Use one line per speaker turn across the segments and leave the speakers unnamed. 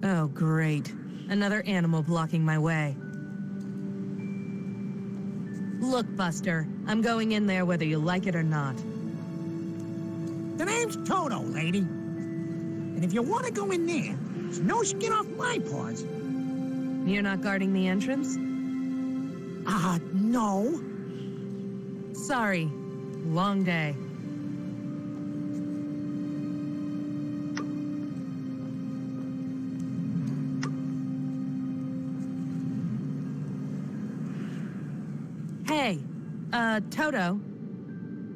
Oh, great. Another animal blocking my way. Look, Buster, I'm going in there whether you like it or not.
The name's Toto, lady. And if you want to go in there, there's no skin off my paws.
You're not guarding the entrance?
No.
Sorry. Long day. Hey, Toto.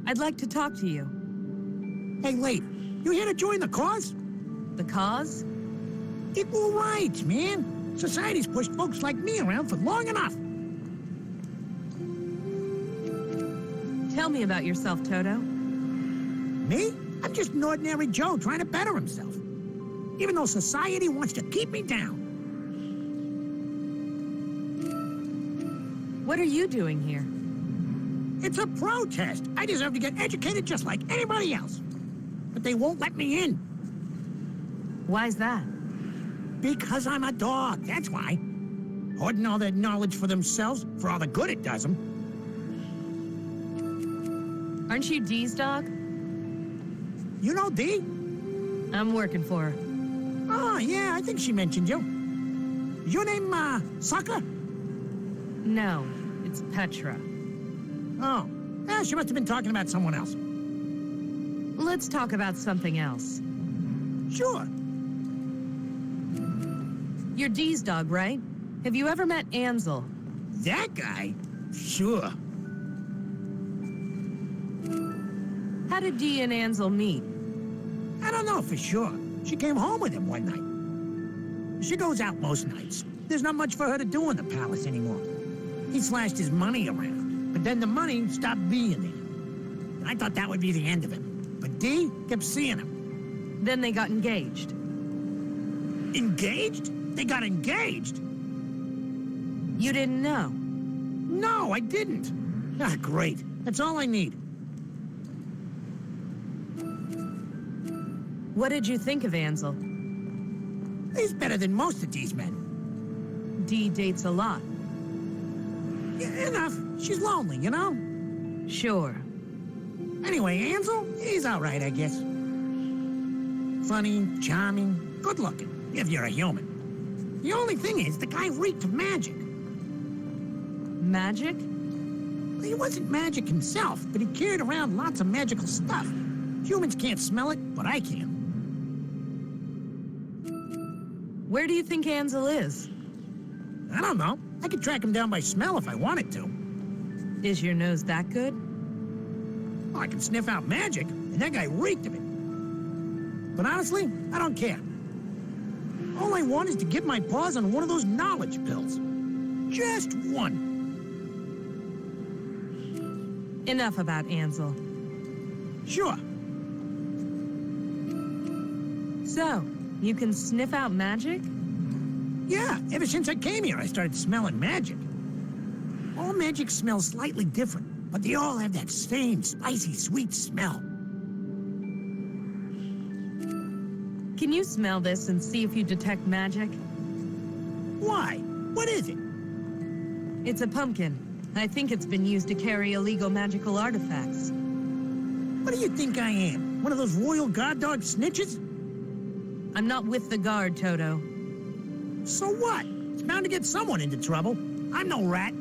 I'd like to talk to you.
Hey, lady, you here to join the cause?
The cause?
Equal rights, man. Society's pushed folks like me around for long enough.
Tell me about yourself, Toto.
Me? I'm just an ordinary Joe trying to better himself. Even though society wants to keep me down.
What are you doing here?
It's a protest. I deserve to get educated just like anybody else. But they won't let me in.
Why's that?
Because I'm a dog, that's why. Hoarding all that knowledge for themselves, for all the good it does them.
Aren't you Dee's dog?
You know Dee?
I'm working for her.
Oh, yeah, I think she mentioned you. Is your name, Sucker?
No, it's Petra.
Oh, yeah, she must have been talking about someone else.
Let's talk about something else.
Sure.
You're Dee's dog, right? Have you ever met Ansel?
That guy? Sure.
How did Dee and Ansel meet?
I don't know for sure. She came home with him one night. She goes out most nights. There's not much for her to do in the palace anymore. He slashed his money around, but then the money stopped being there. I thought that would be the end of him, but Dee kept seeing him.
Then they got engaged.
Engaged? They got engaged?
You didn't know?
No, I didn't. Ah, great. That's all I need.
What did you think of Ansel?
He's better than most of these men.
Dee dates a lot.
Yeah, enough. She's lonely, you know?
Sure.
Anyway, Ansel, he's all right, I guess. Funny, charming, good-looking, if you're a human. The only thing is, the guy reeked of magic.
Magic?
He wasn't magic himself, but he carried around lots of magical stuff. Humans can't smell it, but I can.
Where do you think Ansel is?
I don't know. I could track him down by smell if I wanted to.
Is your nose that good?
Well, I can sniff out magic, and that guy reeked of it. But honestly, I don't care. All I want is to get my paws on one of those knowledge pills. Just one.
Enough about Ansel.
Sure.
So, you can sniff out magic?
Yeah, ever since I came here, I started smelling magic. All magic smells slightly different, but they all have that same spicy, sweet smell.
Can you smell this and see if you detect magic?
Why? What is it?
It's a pumpkin. I think it's been used to carry illegal magical artifacts.
What do you think I am? One of those royal guard dog snitches?
I'm not with the guard, Toto.
So what? It's bound to get someone into trouble. I'm no rat.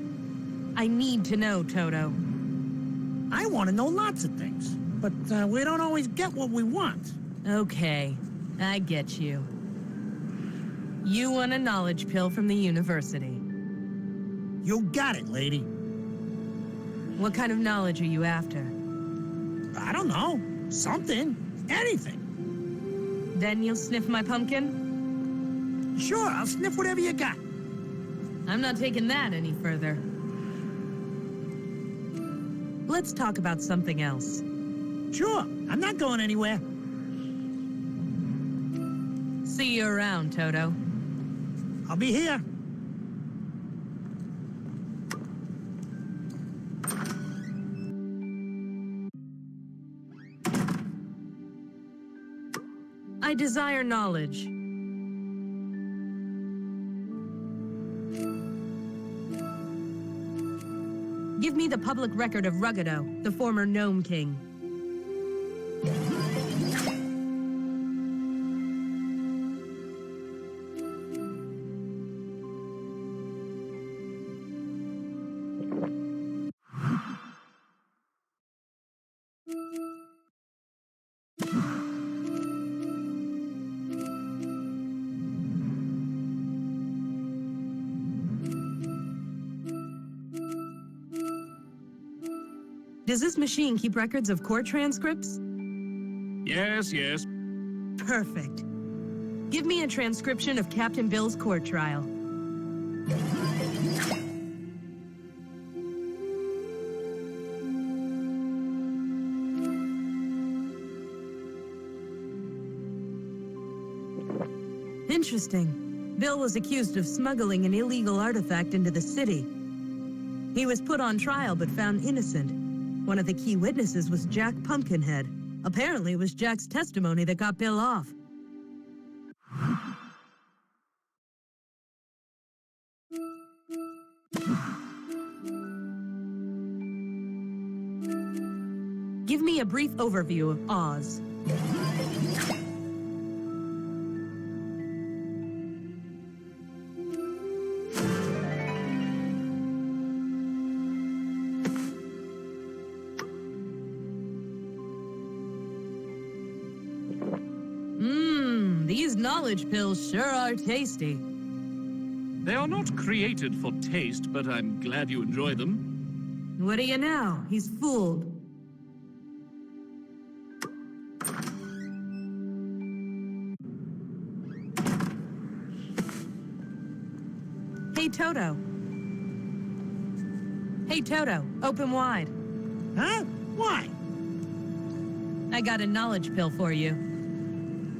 I need to know, Toto.
I want to know lots of things, but we don't always get what we want.
Okay, I get you. You want a knowledge pill from the university.
You got it, lady.
What kind of knowledge are you after?
I don't know. Something. Anything.
Then you'll sniff my pumpkin?
Sure, I'll sniff whatever you got.
I'm not taking that any further. Let's talk about something else.
Sure, I'm not going anywhere.
See you around, Toto.
I'll be here.
I desire knowledge. me the public record of Ruggedo, the former Gnome King. Does this machine keep records of court transcripts?
Yes, yes.
Perfect. Give me a transcription of Captain Bill's court trial. Interesting. Bill was accused of smuggling an illegal artifact into the city. He was put on trial but found innocent. One of the key witnesses was Jack Pumpkinhead. Apparently, it was Jack's testimony that got Bill off. Give me a brief overview of Oz. These knowledge pills sure are tasty.
They are not created for taste, but I'm glad you enjoy them.
What do you know? He's fooled. Hey, Toto. Hey, Toto, open wide.
Huh? Why?
I got a knowledge pill for you.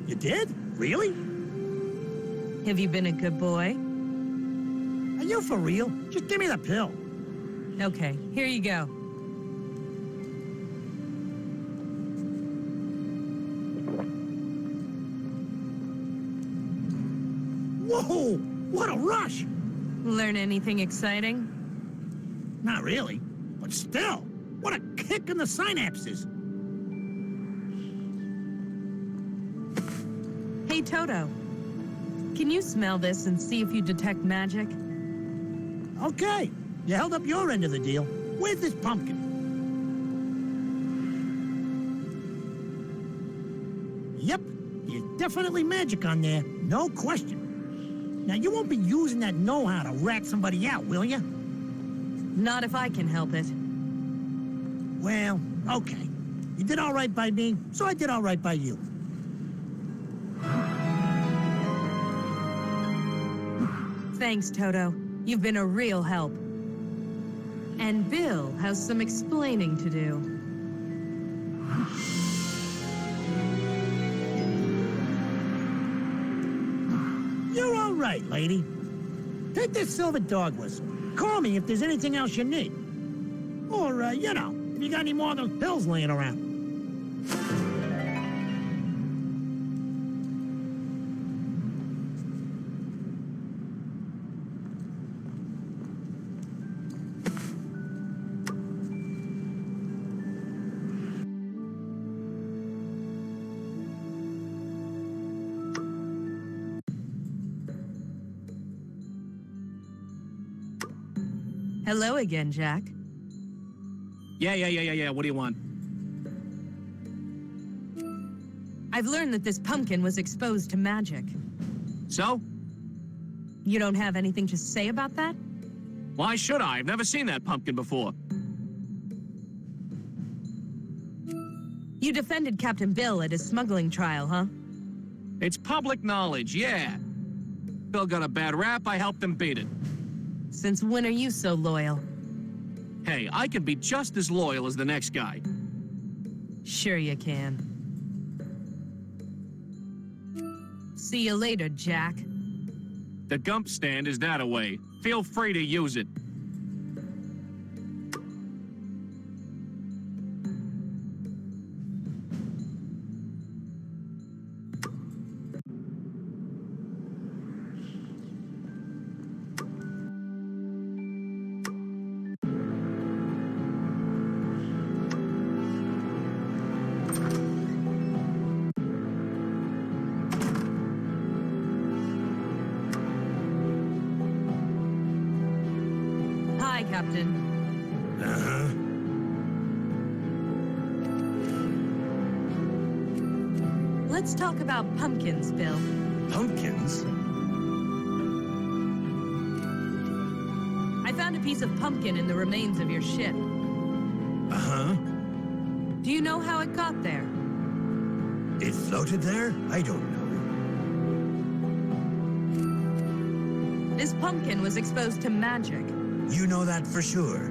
You did? Really?
Have you been a good boy?
Are you for real? Just give me the pill.
Okay, here you go.
Whoa! What a rush!
Learn anything exciting?
Not really, but still, what a kick in the synapses.
Hey, Toto. Can you smell this and see if you detect magic?
Okay, you held up your end of the deal. Where's this pumpkin? Yep, there's definitely magic on there, no question. Now, you won't be using that know-how to rat somebody out, will you?
Not if I can help it.
Well, okay. You did all right by me, so I did all right by you.
Thanks, Toto. You've been a real help. And Bill has some explaining to do.
You're all right, lady. Take this silver dog whistle. Call me if there's anything else you need. Or, you know, if you got any more of those pills laying around.
Hello again, Jack.
Yeah. What do you want?
I've learned that this pumpkin was exposed to magic.
So?
You don't have anything to say about that?
Why should I? I've never seen that pumpkin before.
You defended Captain Bill at his smuggling trial, huh?
It's public knowledge, yeah. Bill got a bad rap, I helped him beat it.
Since when are you so loyal?
Hey, I can be just as loyal as the next guy.
Sure you can. See you later, Jack.
The Gump stand is that away. Feel free to use it.
Captain.
Uh-huh.
Let's talk about pumpkins, Bill.
Pumpkins?
I found a piece of pumpkin in the remains of your ship.
Uh-huh.
Do you know how it got there?
It floated there? I don't know.
This pumpkin was exposed to magic.
You know that for sure?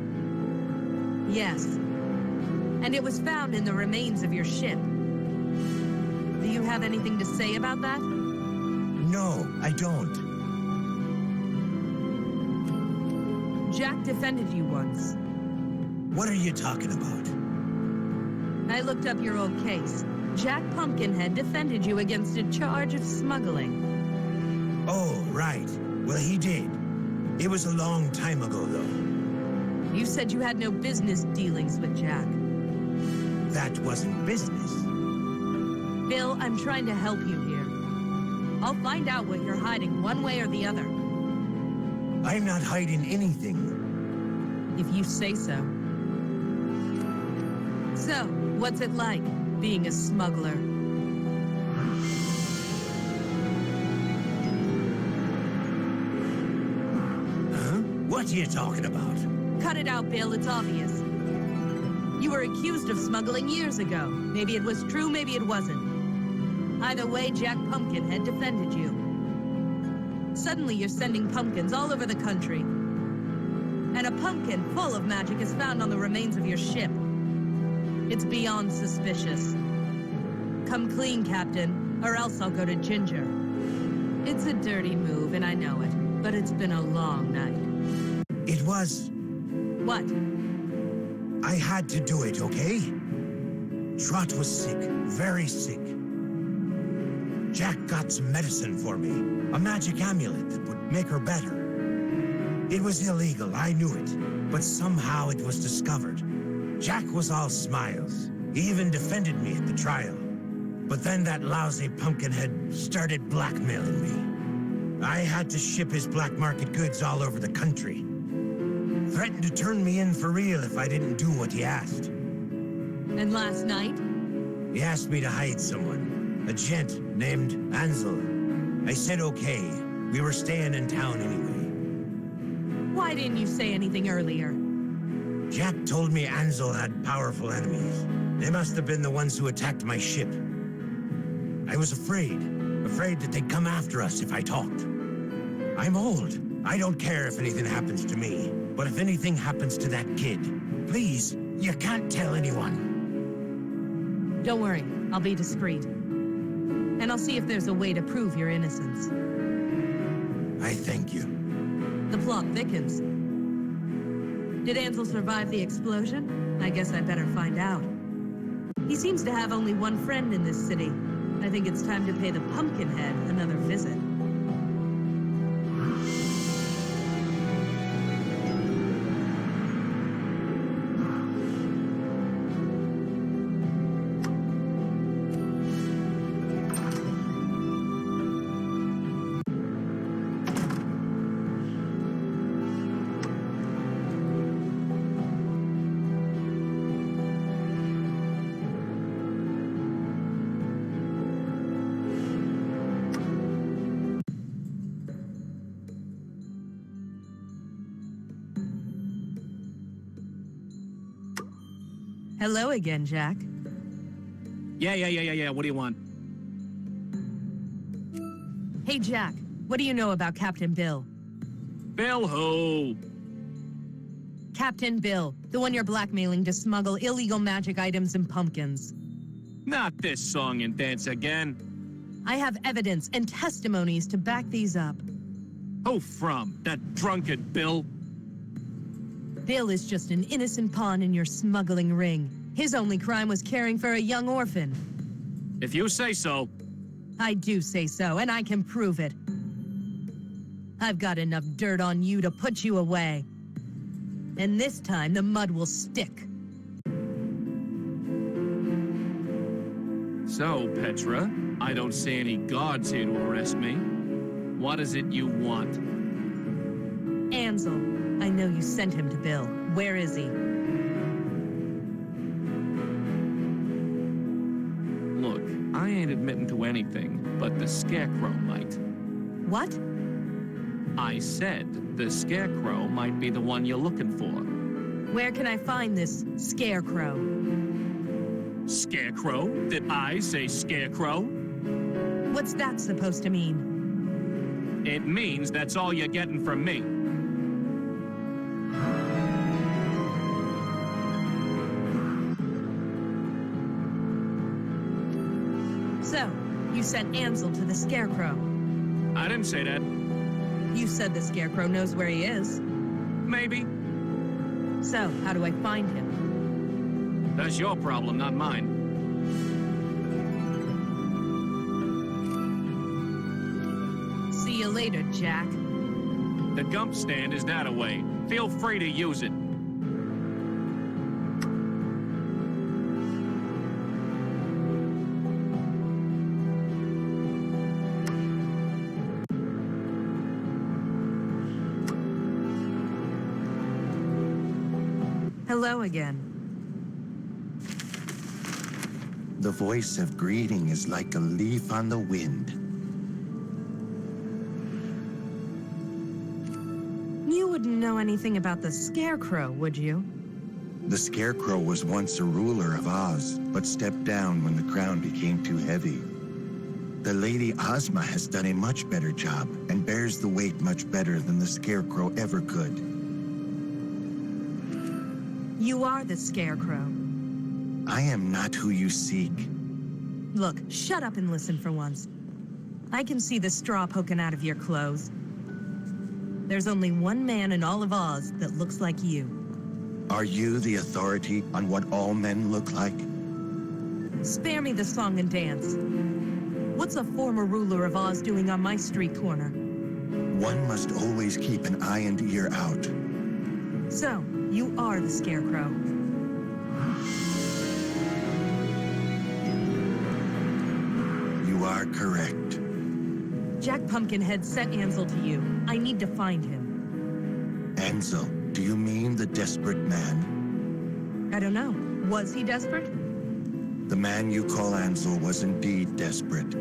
Yes. And it was found in the remains of your ship. Do you have anything to say about that?
No, I don't.
Jack defended you once.
What are you talking about?
I looked up your old case. Jack Pumpkinhead defended you against a charge of smuggling.
Oh, right. Well, he did. It was a long time ago, though.
You said you had no business dealings with Jack.
That wasn't business.
Bill, I'm trying to help you here. I'll find out what you're hiding one way or the other.
I'm not hiding anything.
If you say so. So, what's it like, being a smuggler?
Huh? What are you talking about?
Cut it out, Bill, it's obvious. You were accused of smuggling years ago. Maybe it was true, maybe it wasn't. Either way, Jack Pumpkinhead defended you. Suddenly you're sending pumpkins all over the country. And a pumpkin full of magic is found on the remains of your ship. It's beyond suspicious. Come clean, Captain, or else I'll go to Ginger. It's a dirty move, and I know it, but it's been a long night.
It was...
What?
I had to do it, okay? Trot was sick, very sick. Jack got some medicine for me, a magic amulet that would make her better. It was illegal, I knew it, but somehow it was discovered. Jack was all smiles. He even defended me at the trial. But then that lousy Pumpkinhead started blackmailing me. I had to ship his black market goods all over the country. Threatened to turn me in for real if I didn't do what he asked.
And last night?
He asked me to hide someone, a gent named Ansel. I said okay. We were staying in town anyway.
Why didn't you say anything earlier?
Jack told me Ansel had powerful enemies. They must have been the ones who attacked my ship. I was afraid that they'd come after us if I talked. I'm old. I don't care if anything happens to me. But if anything happens to that kid, please, you can't tell anyone.
Don't worry, I'll be discreet. And I'll see if there's a way to prove your innocence.
I thank you.
The plot thickens. Did Ansel survive the explosion? I guess I better find out. He seems to have only one friend in this city. I think it's time to pay the Pumpkinhead another visit. Hello again, Jack.
Yeah. What do you want?
Hey, Jack, what do you know about Captain Bill?
Bill who?
Captain Bill, the one you're blackmailing to smuggle illegal magic items and pumpkins.
Not this song and dance again.
I have evidence and testimonies to back these up.
Who from? That drunken Bill?
Bill is just an innocent pawn in your smuggling ring. His only crime was caring for a young orphan.
If you say so.
I do say so, and I can prove it. I've got enough dirt on you to put you away. And this time, the mud will stick.
So, Petra, I don't see any guards here to arrest me. What is it you want?
Ansel, I know you sent him to Bill. Where is he?
Look, I ain't admitting to anything, but the Scarecrow might.
What?
I said the Scarecrow might be the one you're looking for.
Where can I find this Scarecrow?
Scarecrow? Did I say Scarecrow?
What's that supposed to mean?
It means that's all you're getting from me.
So, you sent Ansel to the Scarecrow.
I didn't say that.
You said the Scarecrow knows where he is.
Maybe.
So, how do I find him?
That's your problem, not mine.
See you later, Jack.
The Gump stand is that away. Feel free to use it.
Hello again.
The voice of greeting is like a leaf on the wind.
You wouldn't know anything about the Scarecrow, would you?
The Scarecrow was once a ruler of Oz, but stepped down when the crown became too heavy. The Lady Ozma has done a much better job and bears the weight much better than the Scarecrow ever could.
You are the Scarecrow.
I am not who you seek.
Look, shut up and listen for once. I can see the straw poking out of your clothes. There's only one man in all of Oz that looks like you.
Are you the authority on what all men look like?
Spare me the song and dance. What's a former ruler of Oz doing on my street corner?
One must always keep an eye and ear out.
So, you are the Scarecrow.
You are correct.
Jack Pumpkinhead sent Ansel to you. I need to find him.
Ansel, do you mean the desperate man?
I don't know. Was he desperate?
The man you call Ansel was indeed desperate.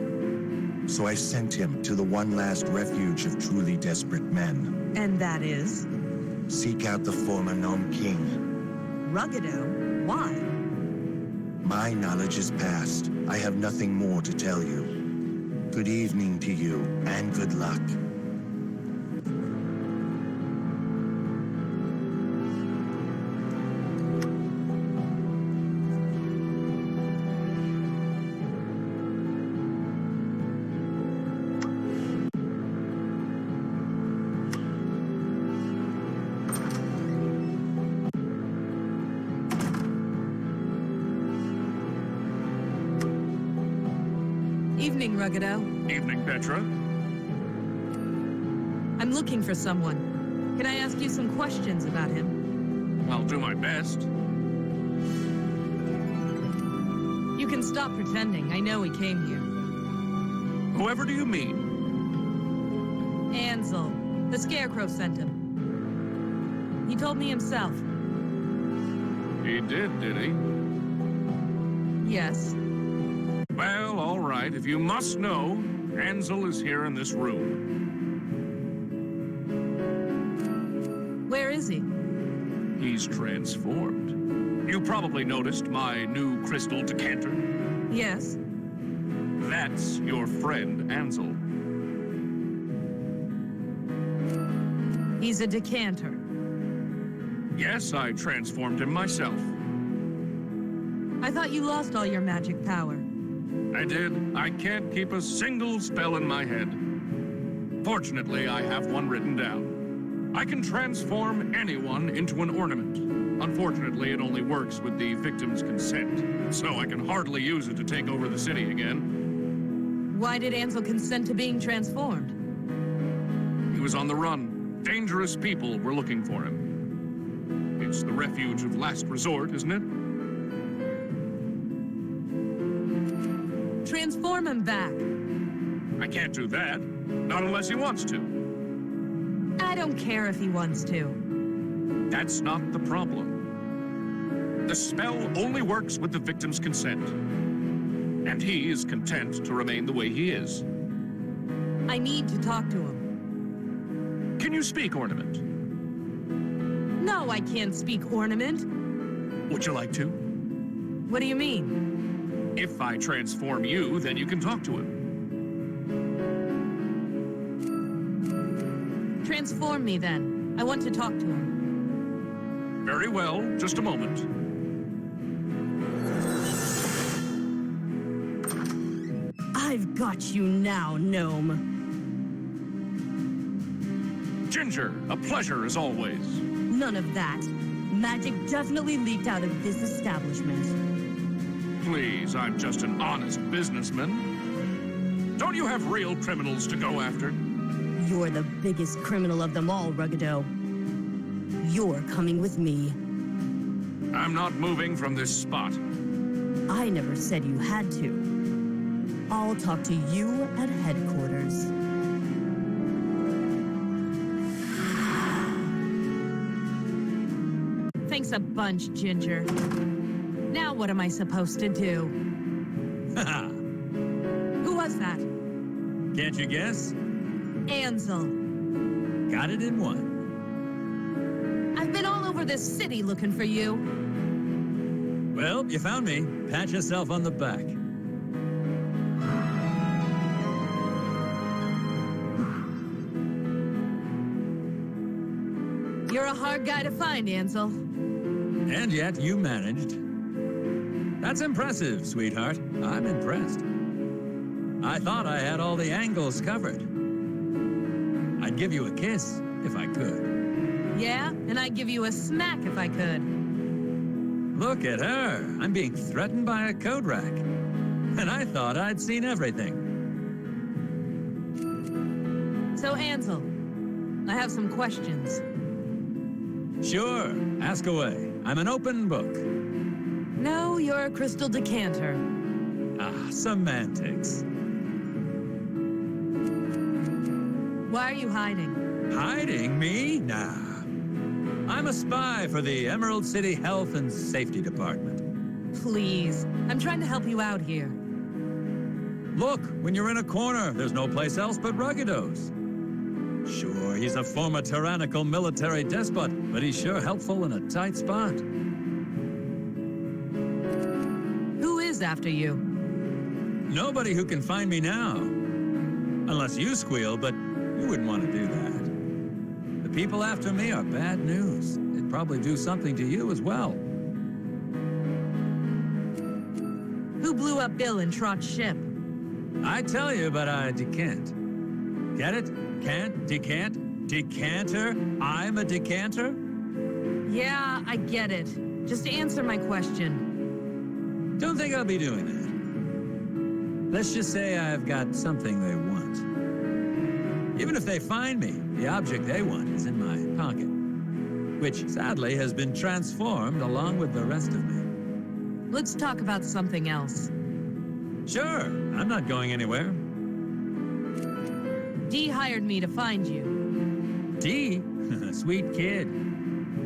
So I sent him to the one last refuge of truly desperate men.
And that is?
Seek out the former Gnome King.
Ruggido? Why?
My knowledge is past. I have nothing more to tell you. Good evening to you, and good luck.
Evening, Ruggido.
Evening, Petra.
I'm looking for someone. Can I ask you some questions about him?
I'll do my best.
You can stop pretending. I know he came here.
Whoever do you mean?
Ansel. The Scarecrow sent him. He told me himself.
He did he?
Yes.
Well, all right. If you must know, Ansel is here in this room.
Where is he?
He's transformed. You probably noticed my new crystal decanter.
Yes.
That's your friend, Ansel.
He's a decanter.
Yes, I transformed him myself.
I thought you lost all your magic power.
I did. I can't keep a single spell in my head. Fortunately, I have one written down. I can transform anyone into an ornament. Unfortunately, it only works with the victim's consent, so I can hardly use it to take over the city again.
Why did Ansel consent to being transformed?
He was on the run. Dangerous people were looking for him. It's the refuge of last resort, isn't it?
Transform him back.
I can't do that. Not unless he wants to.
I don't care if he wants to.
That's not the problem. The spell only works with the victim's consent. And he is content to remain the way he is.
I need to talk to him.
Can you speak, Ornament?
No, I can't speak, Ornament.
Would you like to?
What do you mean?
If I transform you, then you can talk to him.
Transform me, then. I want to talk to him.
Very well, just a moment.
I've got you now, gnome.
Ginger, a pleasure as always.
None of that. Magic definitely leaked out of this establishment.
Please, I'm just an honest businessman. Don't you have real criminals to go after?
You're the biggest criminal of them all, Ruggado. You're coming with me.
I'm not moving from this spot.
I never said you had to. I'll talk to you at headquarters. Thanks a bunch, Ginger. Now what am I supposed to do?
Haha,
Who was that?
can't you guess?
Ansel.
Got it in one.
I've been all over this city looking for you.
Well, you found me. Pat yourself on the back.
You're a hard guy to find, Ansel.
And yet you managed. That's impressive, sweetheart. I'm impressed. I thought I had all the angles covered. I'd give you a kiss if I could.
Yeah? And I'd give you a smack if I could.
Look at her. I'm being threatened by a code rack. And I thought I'd seen everything.
So, Ansel, I have some questions.
Sure, ask away. I'm an open book.
No, you're a crystal decanter.
Ah, semantics.
Why are you hiding?
Hiding me? Nah. I'm a spy for the Emerald City Health and Safety Department.
Please, I'm trying to help you out here.
Look, when you're in a corner, there's no place else but Ruggido's. Sure, he's a former tyrannical military despot, but he's sure helpful in a tight spot.
Who is after you?
Nobody who can find me now. Unless you squeal, but you wouldn't want to do that. The people after me are bad news. They'd probably do something to you as well.
Who blew up Bill and Trot's ship?
I tell you, but I decant. Get it? Can't, decant, decanter? I'm a decanter?
Yeah, I get it. Just answer my question.
Don't think I'll be doing that. Let's just say I've got something they want. Even if they find me, the object they want is in my pocket, which sadly has been transformed along with the rest of me.
Let's talk about something else.
Sure, I'm not going anywhere.
Dee hired me to find you.
Dee? Sweet kid.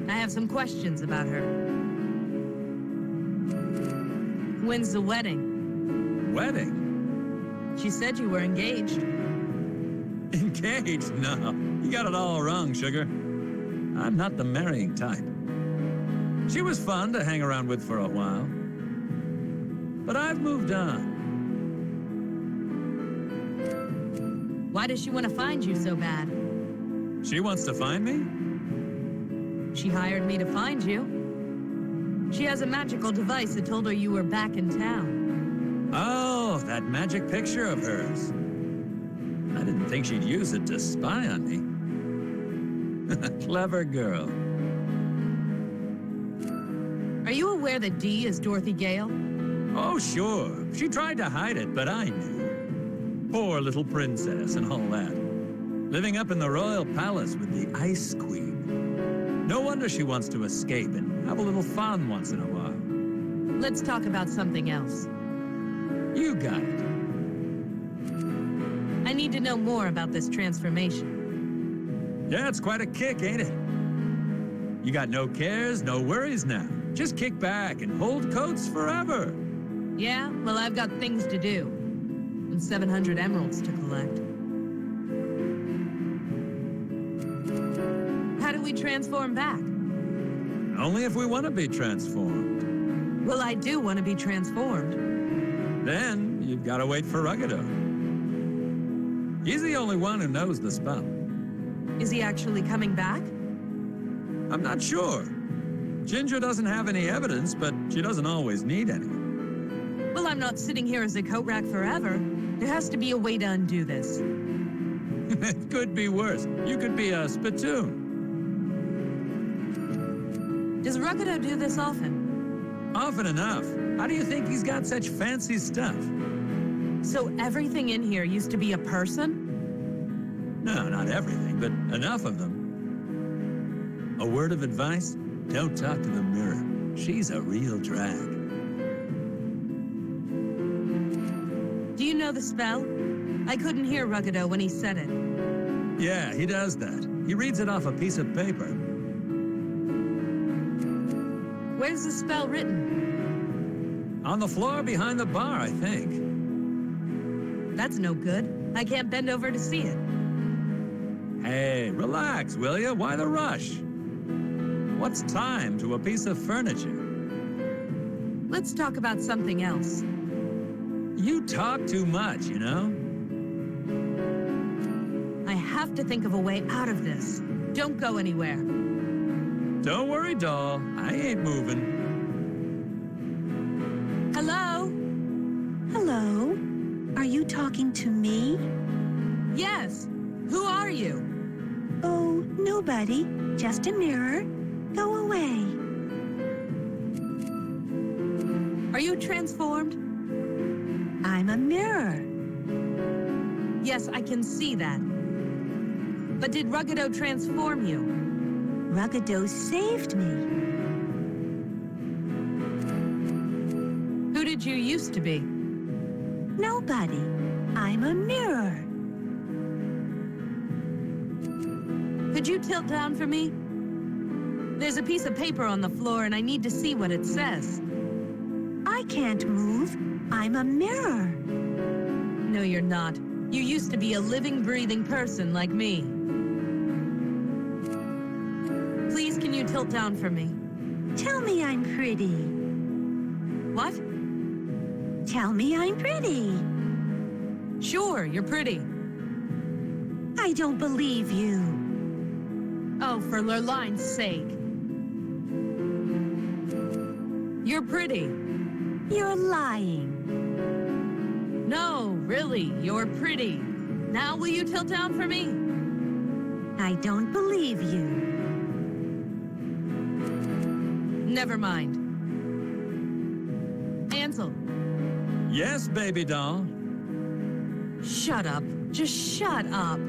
I have some questions about her. When's the wedding?
Wedding?
She said you were engaged.
Engaged? No, you got it all wrong, sugar. I'm not the marrying type. She was fun to hang around with for a while. But I've moved on.
Why does she want to find you so bad?
She wants to find me?
She hired me to find you. She has a magical device that told her you were back in town.
Oh, that magic picture of hers. I didn't think she'd use it to spy on me. Clever girl.
Are you aware that Dee is Dorothy Gale?
Oh, sure. She tried to hide it, but I knew. Poor little princess and all that. Living up in the royal palace with the Ice Queen. No wonder she wants to escape and have a little fun once in a while.
Let's talk about something else.
You got it.
I need to know more about this transformation.
Yeah, it's quite a kick, ain't it? You got no cares, no worries now. Just kick back and hold coats forever.
Yeah? Well, I've got things to do. And 700 emeralds to collect. How do we transform back?
Only if we want to be transformed.
Well, I do want to be transformed.
Then you've got to wait for Ruggedo. He's the only one who knows the spell.
Is he actually coming back?
I'm not sure. Ginger doesn't have any evidence, but she doesn't always need any.
Well, I'm not sitting here as a coat rack forever. There has to be a way to undo this.
It could be worse. You could be a spittoon.
Does Ruggedo do this often?
Often enough. How do you think he's got such fancy stuff?
So everything in here used to be a person?
No, not everything, but enough of them. A word of advice? Don't talk to the mirror. She's a real drag.
Do you know the spell? I couldn't hear Ruggedo when he said it.
Yeah, he does that. He reads it off a piece of paper.
Where's the spell written?
On the floor behind the bar, I think.
That's no good. I can't bend over to see it.
Hey, relax, will ya? Why the rush? What's time to a piece of furniture?
Let's talk about something else.
You talk too much, you know?
I have to think of a way out of this. Don't go anywhere.
Don't worry, doll. I ain't moving.
Hello?
Hello? Are you talking to me?
Yes. Who are you?
Oh, nobody. Just a mirror. Go away.
Are you transformed?
I'm a mirror.
Yes, I can see that. But did Ruggedo transform you?
Ruggedo saved me.
Who did you used to be?
Nobody. I'm a mirror.
Could you tilt down for me? There's a piece of paper on the floor and I need to see what it says.
I can't move. I'm a mirror.
No, you're not. You used to be a living, breathing person like me. Please, can you tilt down for me?
Tell me I'm pretty.
What?
Tell me I'm pretty.
Sure, you're pretty.
I don't believe you.
Oh, for Lurline's sake. You're pretty.
You're lying.
No, really, you're pretty. Now will you tilt down for me?
I don't believe you.
Never mind. Ansel,
Yes, baby doll.
shut up. Just shut up.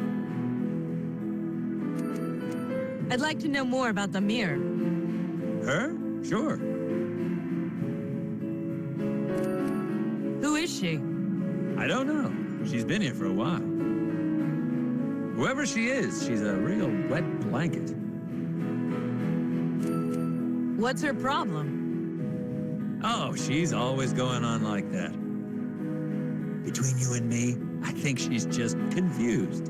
I'd like to know more about the mirror.
Her? Sure.
Who is she?
I don't know. She's been here for a while. Whoever she is, she's a real wet blanket.
What's her problem?
Oh, she's always going on like that. Between you and me, I think she's just confused.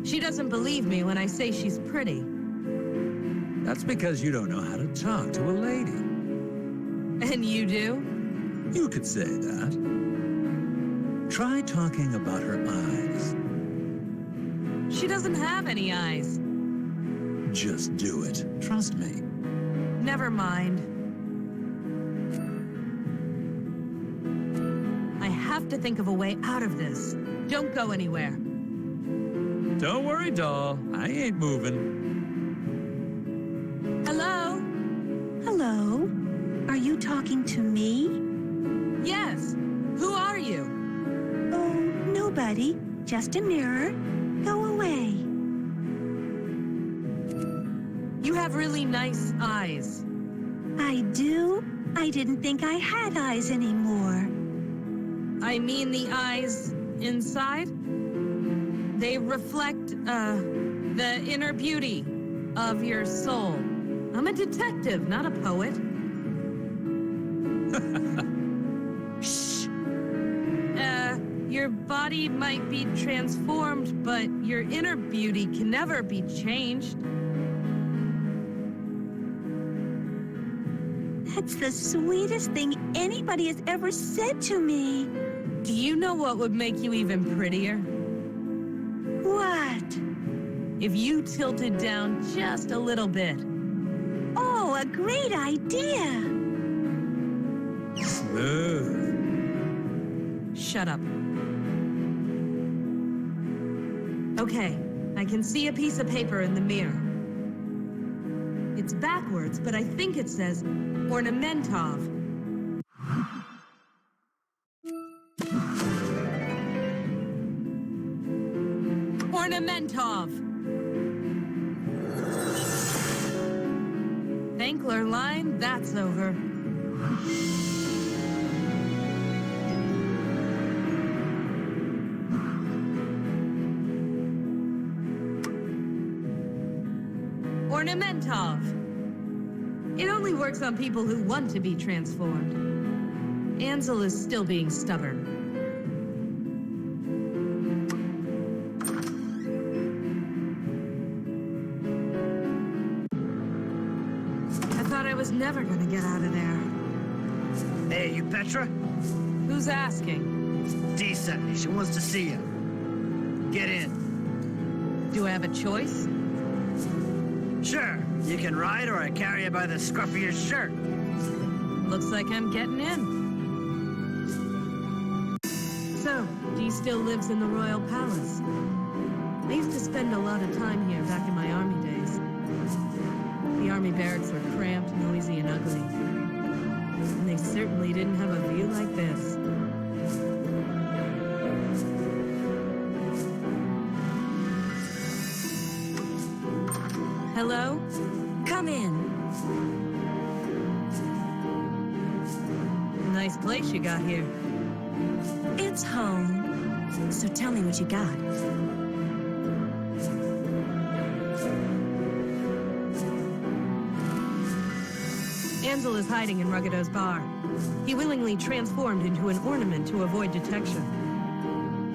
She doesn't believe me when I say she's pretty.
That's because you don't know how to talk to a lady.
And you do?
You could say that. Try talking about her eyes.
She doesn't have any eyes.
Just do it. Trust me.
Never mind. I have to think of a way out of this. Don't go anywhere.
Don't worry, doll. I ain't moving.
Hello?
Hello? Are you talking to me?
Yes. Who are you?
Oh, nobody. Just a mirror. Go away.
You have really nice eyes.
I do? I didn't think I had eyes anymore.
I mean the eyes inside? They reflect, The inner beauty of your soul. I'm a detective, not a poet.
Shh.
Your body might be transformed, but your inner beauty can never be changed.
That's the sweetest thing anybody has ever said to me.
Do you know what would make you even prettier?
What?
If you tilted down just a little bit.
Oh, a great idea.
Smooth.
Shut up. Okay, I can see a piece of paper in the mirror. It's backwards, but I think it says Ornamentov. Ornamentov! Thankler line, that's over. Ornamentov. It only works on people who want to be transformed. Ansel is still being stubborn. I thought I was never gonna get out of there.
Hey, you Petra?
Who's asking?
D70, she wants to see you. Get in.
Do I have a choice?
Sure, you can ride or I carry you by the scruff of your shirt.
Looks like I'm getting in. So, Dee still lives in the Royal Palace. I used to spend a lot of time here back in my army days. The army barracks were cramped, noisy, and ugly. And they certainly didn't have a view like this. Hello?
Come in.
Nice place you got here.
It's home. So tell me what you got.
Ansel is hiding in Ruggido's bar. He willingly transformed into an ornament to avoid detection.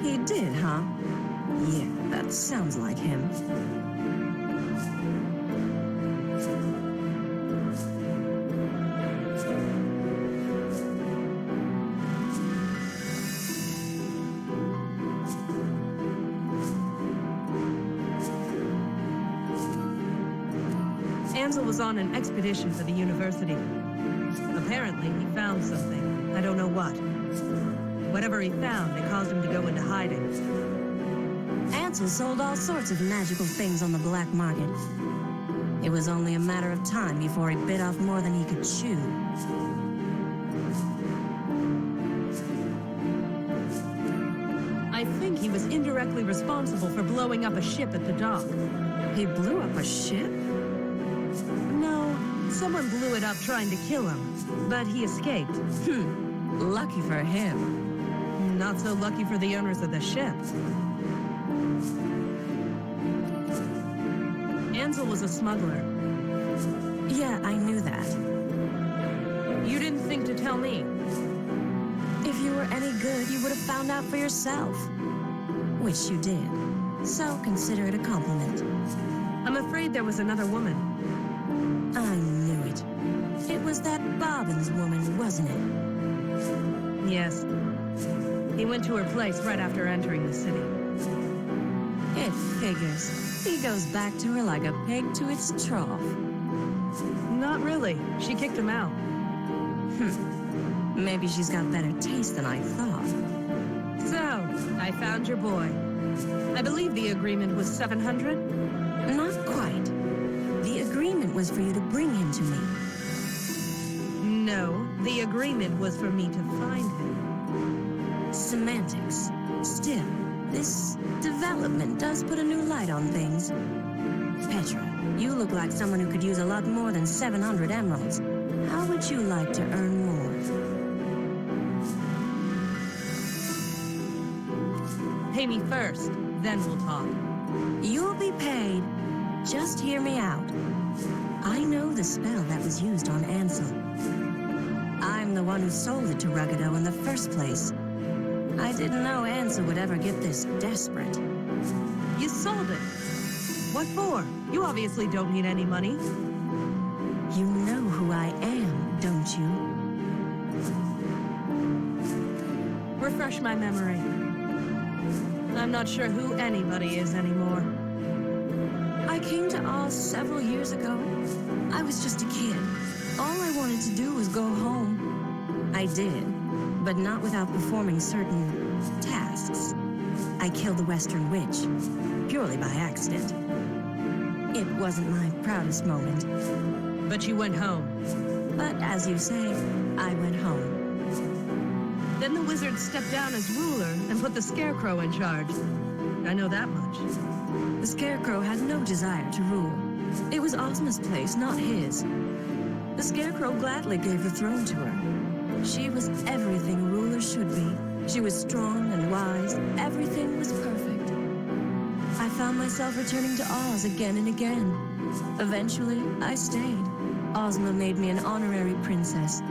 He did, huh? Yeah, that sounds like him.
Ansel was on an expedition for the university. Apparently, he found something. I don't know what. Whatever he found, it caused him to go into hiding.
Ansel sold all sorts of magical things on the black market. It was only a matter of time before he bit off more than he could chew.
I think he was indirectly responsible for blowing up a ship at the dock.
He blew up a ship?
No, someone blew it up trying to kill him, but he escaped.
Lucky for him.
Not so lucky for the owners of the ship. Ansel was a smuggler.
Yeah, I knew that.
You didn't think to tell me.
If you were any good, you would have found out for yourself. Which you did. So consider it a compliment.
I'm afraid there was another woman.
I knew it. It was that Bobbins woman, wasn't it?
Yes. He went to her place right after entering the city.
It figures. He goes back to her like a pig to its trough.
Not really. She kicked him out.
Maybe she's got better taste than I thought.
So, I found your boy. I believe the agreement was 700?
Not quite. The agreement was for you to bring him to me.
No, the agreement was for me to find him.
Semantics. Still, this development does put a new light on things. Petra, you look like someone who could use a lot more than 700 emeralds. How would you like to earn more?
Pay me first, then we'll talk.
You'll be paid. Just hear me out. I know the spell that was used on Ansel. I'm the one who sold it to Ruggedo in the first place. I didn't know Ansel would ever get this desperate.
You sold it. What for? You obviously don't need any money.
You know who I am, don't you?
Refresh my memory. I'm not sure who anybody is anymore.
I came to Oz several years ago. I was just a kid. All I wanted to do was go home. I did, but not without performing certain tasks. I killed the Western Witch, purely by accident. It wasn't my proudest moment.
But you went home.
But as you say, I went home.
Then the wizard stepped down as ruler and put the Scarecrow in charge. I know that much.
The Scarecrow had no desire to rule. It was Ozma's place, not his. The Scarecrow gladly gave the throne to her. She was everything a ruler should be. She was strong and wise. Everything was perfect. I found myself returning to Oz again and again. Eventually, I stayed. Ozma made me an honorary princess.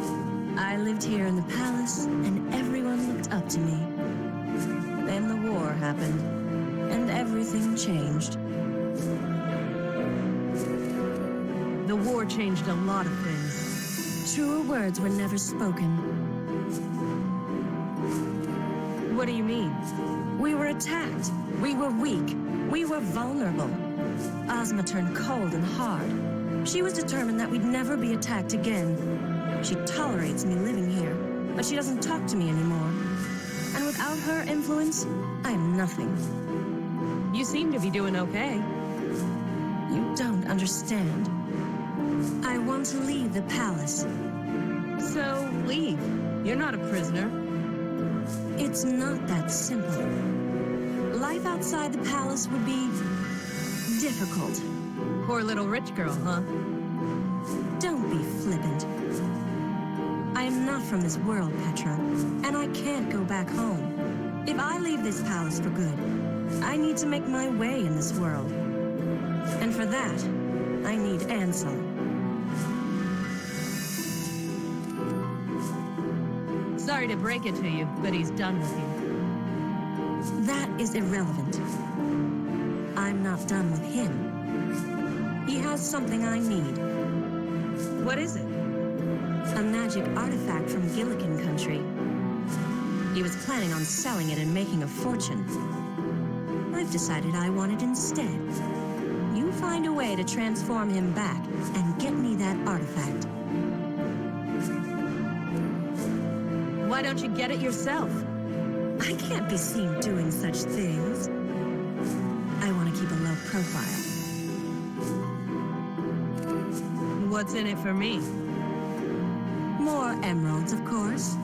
I lived here in the palace, and everyone looked up to me. Then the war happened, and everything changed.
The war changed a lot of things.
Truer words were never spoken.
What do you mean?
We were attacked. We were weak. We were vulnerable. Ozma turned cold and hard. She was determined that we'd never be attacked again. She tolerates me living here, but she doesn't talk to me anymore. And without her influence, I'm nothing.
You seem to be doing okay.
You don't understand. I want to leave the palace.
So, leave. You're not a prisoner.
It's not that simple. Life outside the palace would be difficult.
Poor little rich girl, huh?
Don't be flippant. I am not from this world, Petra, and I can't go back home. If I leave this palace for good, I need to make my way in this world. And for that, I need Ansel.
Sorry to break it to you, but he's done with you.
That is irrelevant. I'm not done with him. He has something I need.
What is it?
A magic artifact from Gillikin country. He was planning on selling it and making a fortune. I've decided I want it instead. You find a way to transform him back and get me that artifact.
Why don't you get it yourself?
I can't be seen doing such things. I want to keep a low profile.
What's in it for me?
More emeralds, of course.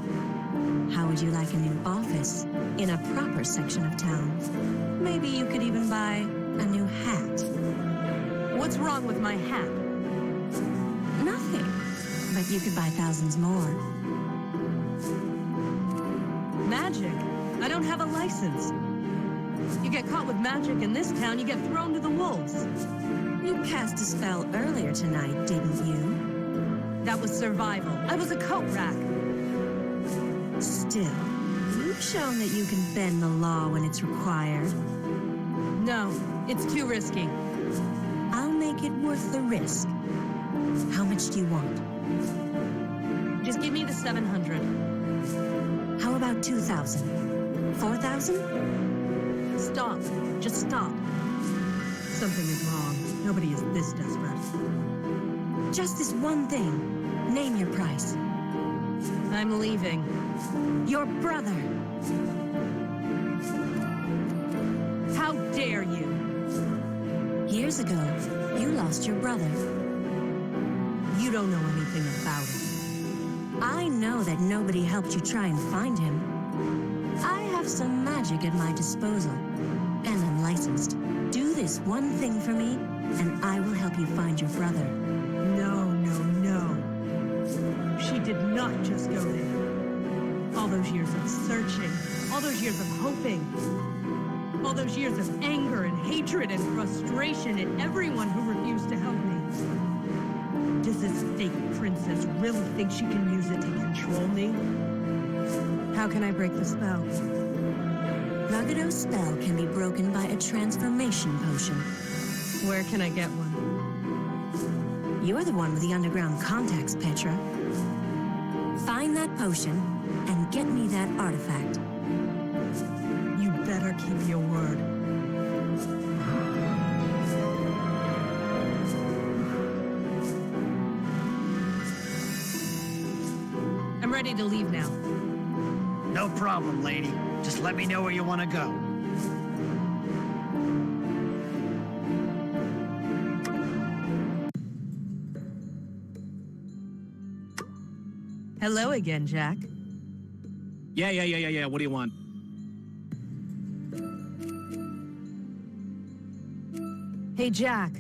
How would you like a new office in a proper section of town? Maybe you could even buy a new hat.
What's wrong with my hat?
Nothing. But you could buy thousands more.
Magic. I don't have a license. You get caught with magic in this town, you get thrown to the wolves.
You cast a spell earlier tonight, didn't you?
That was survival. I was a coat rack.
Still, you've shown that you can bend the law when it's required.
No, it's too risky.
I'll make it worth the risk. How much do you want?
Just give me the 700.
How about 2,000? 4,000?
Stop. Just stop. Something is wrong. Nobody is this desperate.
Just this one thing. Name your price.
I'm leaving.
Your brother.
How dare you?
Years ago, you lost your brother.
You don't know anything about it.
I know that nobody helped you try and find him. I have some magic at my disposal, and I'm licensed. Do this one thing for me, and I will help you find your brother.
No, no, no. She did not just go there. All those years of searching, all those years of hoping. All those years of anger and hatred and frustration at everyone who refused to help me. Does this fake princess really think she can use it to control me? How can I break the spell?
Ruggedo's spell can be broken by a transformation potion.
Where can I get one?
You're the one with the underground contacts, Petra. Find that potion and get me that artifact.
You better keep your word. I'm ready to leave now.
No problem, lady. Just let me know where you want to go.
Hello again, Jack.
Yeah. What do you want?
Hey, Jack.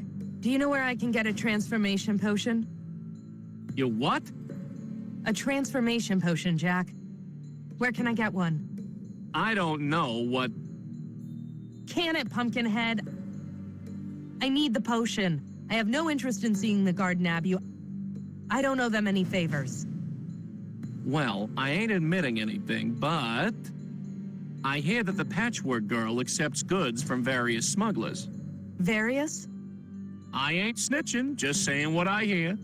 Do you know where I can get a transformation potion?
You what?
A transformation potion, Jack. Where can I get one?
I don't know what...
Can it, Pumpkinhead? I need the potion. I have no interest in seeing the Garden Abbey. I don't owe them any favors.
Well, I ain't admitting anything, but... I hear that the Patchwork Girl accepts goods from various smugglers.
Various?
I ain't snitching, just saying what I hear.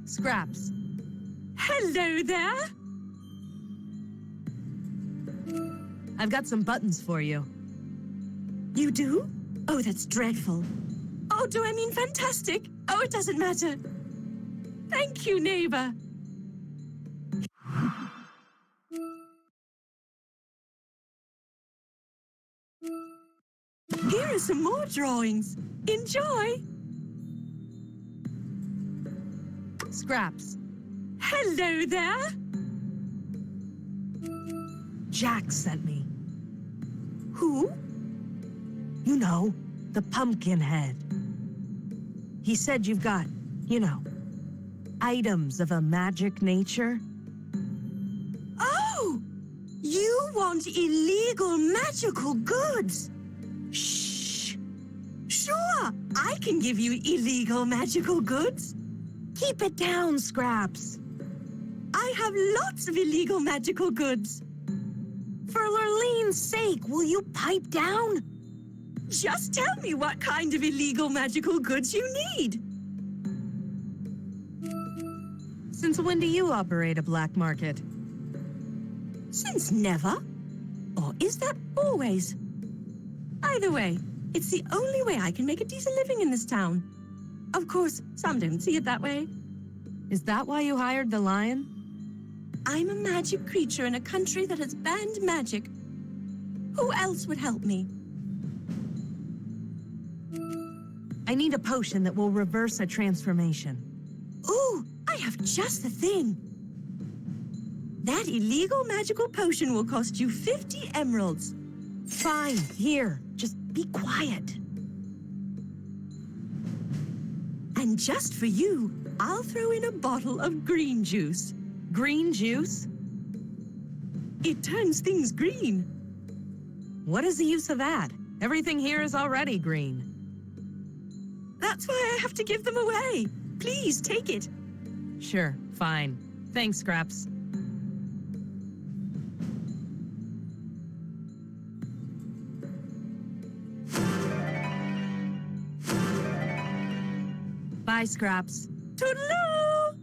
Scraps. Hello there! I've got some buttons for you.
You do? Oh, that's dreadful. Oh, do I mean fantastic? Oh, it doesn't matter.
Thank you, neighbor.
Here are some more drawings. Enjoy!
Scraps.
Hello there!
Jack sent me.
Who?
You know, the Pumpkinhead. He said you've got, items of a magic nature.
Oh! You want illegal magical goods? Shh! Sure, I can give you illegal magical goods.
Keep it down, Scraps.
I have lots of illegal magical goods.
For Lurlene's sake, will you pipe down?
Just tell me what kind of illegal magical goods you need.
Since when do you operate a black market?
Since never. Or is that always? Either way, it's the only way I can make a decent living in this town. Of course, some don't see it that way.
Is that why you hired the lion?
I'm a magic creature in a country that has banned magic. Who else would help me?
I need a potion that will reverse a transformation.
Ooh, I have just the thing. That illegal magical potion will cost you 50 emeralds.
Fine, here. Just be quiet.
And just for you, I'll throw in a bottle of green juice.
Green juice?
It turns things green.
What is the use of that? Everything here is already green.
That's why I have to give them away. Please, take it.
Sure, fine. Thanks, Scraps. Bye, Scraps.
Toodaloo!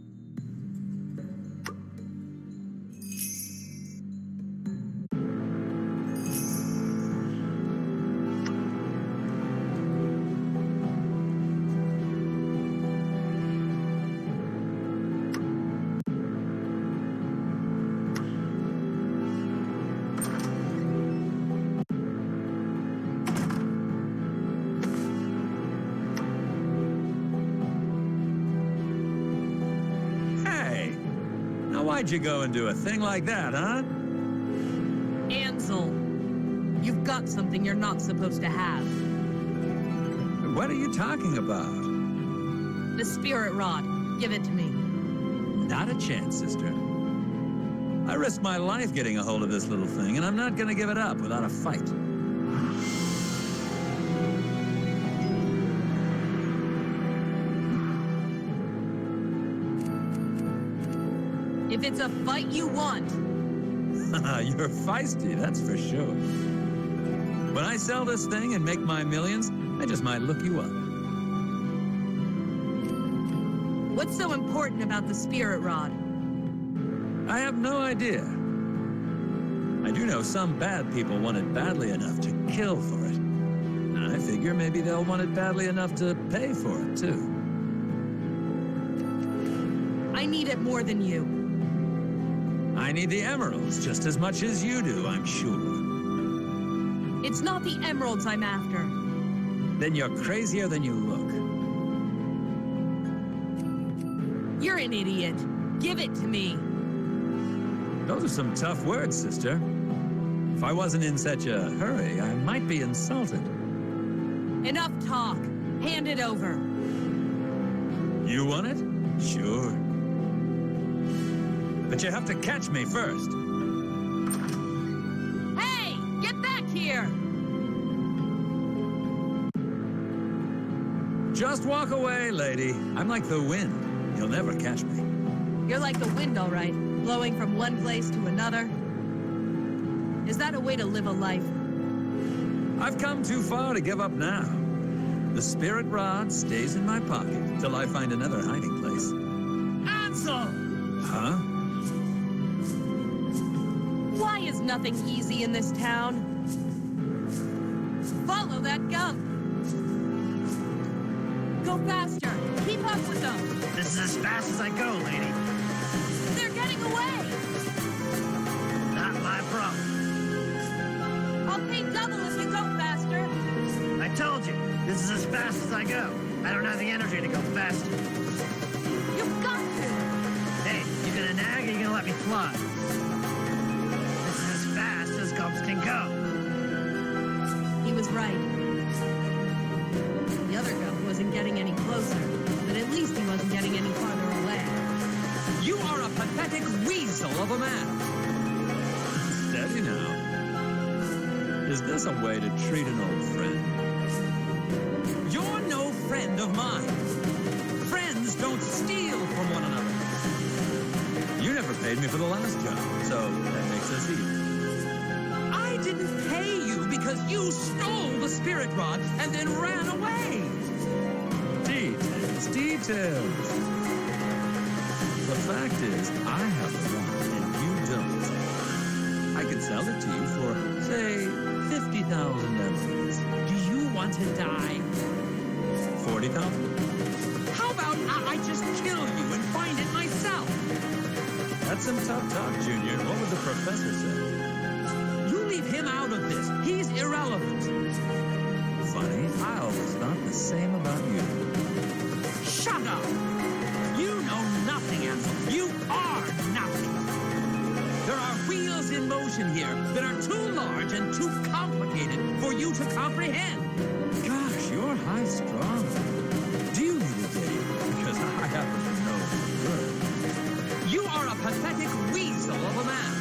Why'd you go and do a thing like that, huh?
Ansel, you've got something you're not supposed to have.
What are you talking about?
The spirit rod. Give it to me.
Not a chance, sister. I risked my life getting a hold of this little thing, and I'm not gonna give it up without a fight.
If it's a fight you want,
You're feisty, that's for sure. When I sell this thing and make my millions, I just might look you up.
what's so important about the spirit rod?
I have no idea. I do know some bad people want it badly enough to kill for it. And I figure maybe they'll want it badly enough to pay for it, too.
I need it more than you.
I need the emeralds just as much as you do, I'm sure.
It's not the emeralds I'm after.
Then you're crazier than you look.
You're an idiot. Give it to me.
Those are some tough words, sister. If I wasn't in such a hurry, I might be insulted.
Enough talk. Hand it over.
You want it? Sure. But you have to catch me first.
Hey, get back here!
Just walk away, lady. I'm like the wind. You'll never catch me.
You're like the wind, all right, blowing from one place to another. Is that a way to live a life?
I've come too far to give up now. The spirit rod stays in my pocket till I find another hiding place.
Ansel!
Huh?
Why is nothing easy in this town? Follow that gump. Go faster. Keep up with them.
This is as fast as I go, lady.
They're getting away.
Not my problem.
I'll pay double if you go faster.
I told you, this is as fast as I go. I don't have the energy to go faster.
You've got to.
Hey, you gonna nag or you gonna let me fly? This is as fast as gumps can go.
He was right. The other gump wasn't getting any closer, but at least he wasn't getting any farther away.
You are a pathetic weasel of a man. Steady now. Is this a way to treat an old friend? You're no friend of mine. Friends don't steal from one another. You never paid me for the last job, so that makes us even. I didn't pay you because you stole the spirit rod and then ran away. Details, details. The fact is, I have the rod and you don't. I could sell it to you for, say, 50,000 emeralds.
Do you want to die?
40,000?
How about I just kill you and find it myself?
That's some tough talk, Junior. What would the professor say?
You leave him out of this. He's irrelevant.
Funny, I always thought the same about you.
Shut up! You know nothing, Ansel. You are nothing. There are wheels in motion here that are too large and too complicated for you to comprehend.
Gosh, you're high-strung. Do you need a date? Because I happen to know good.
You are a pathetic weasel of a man.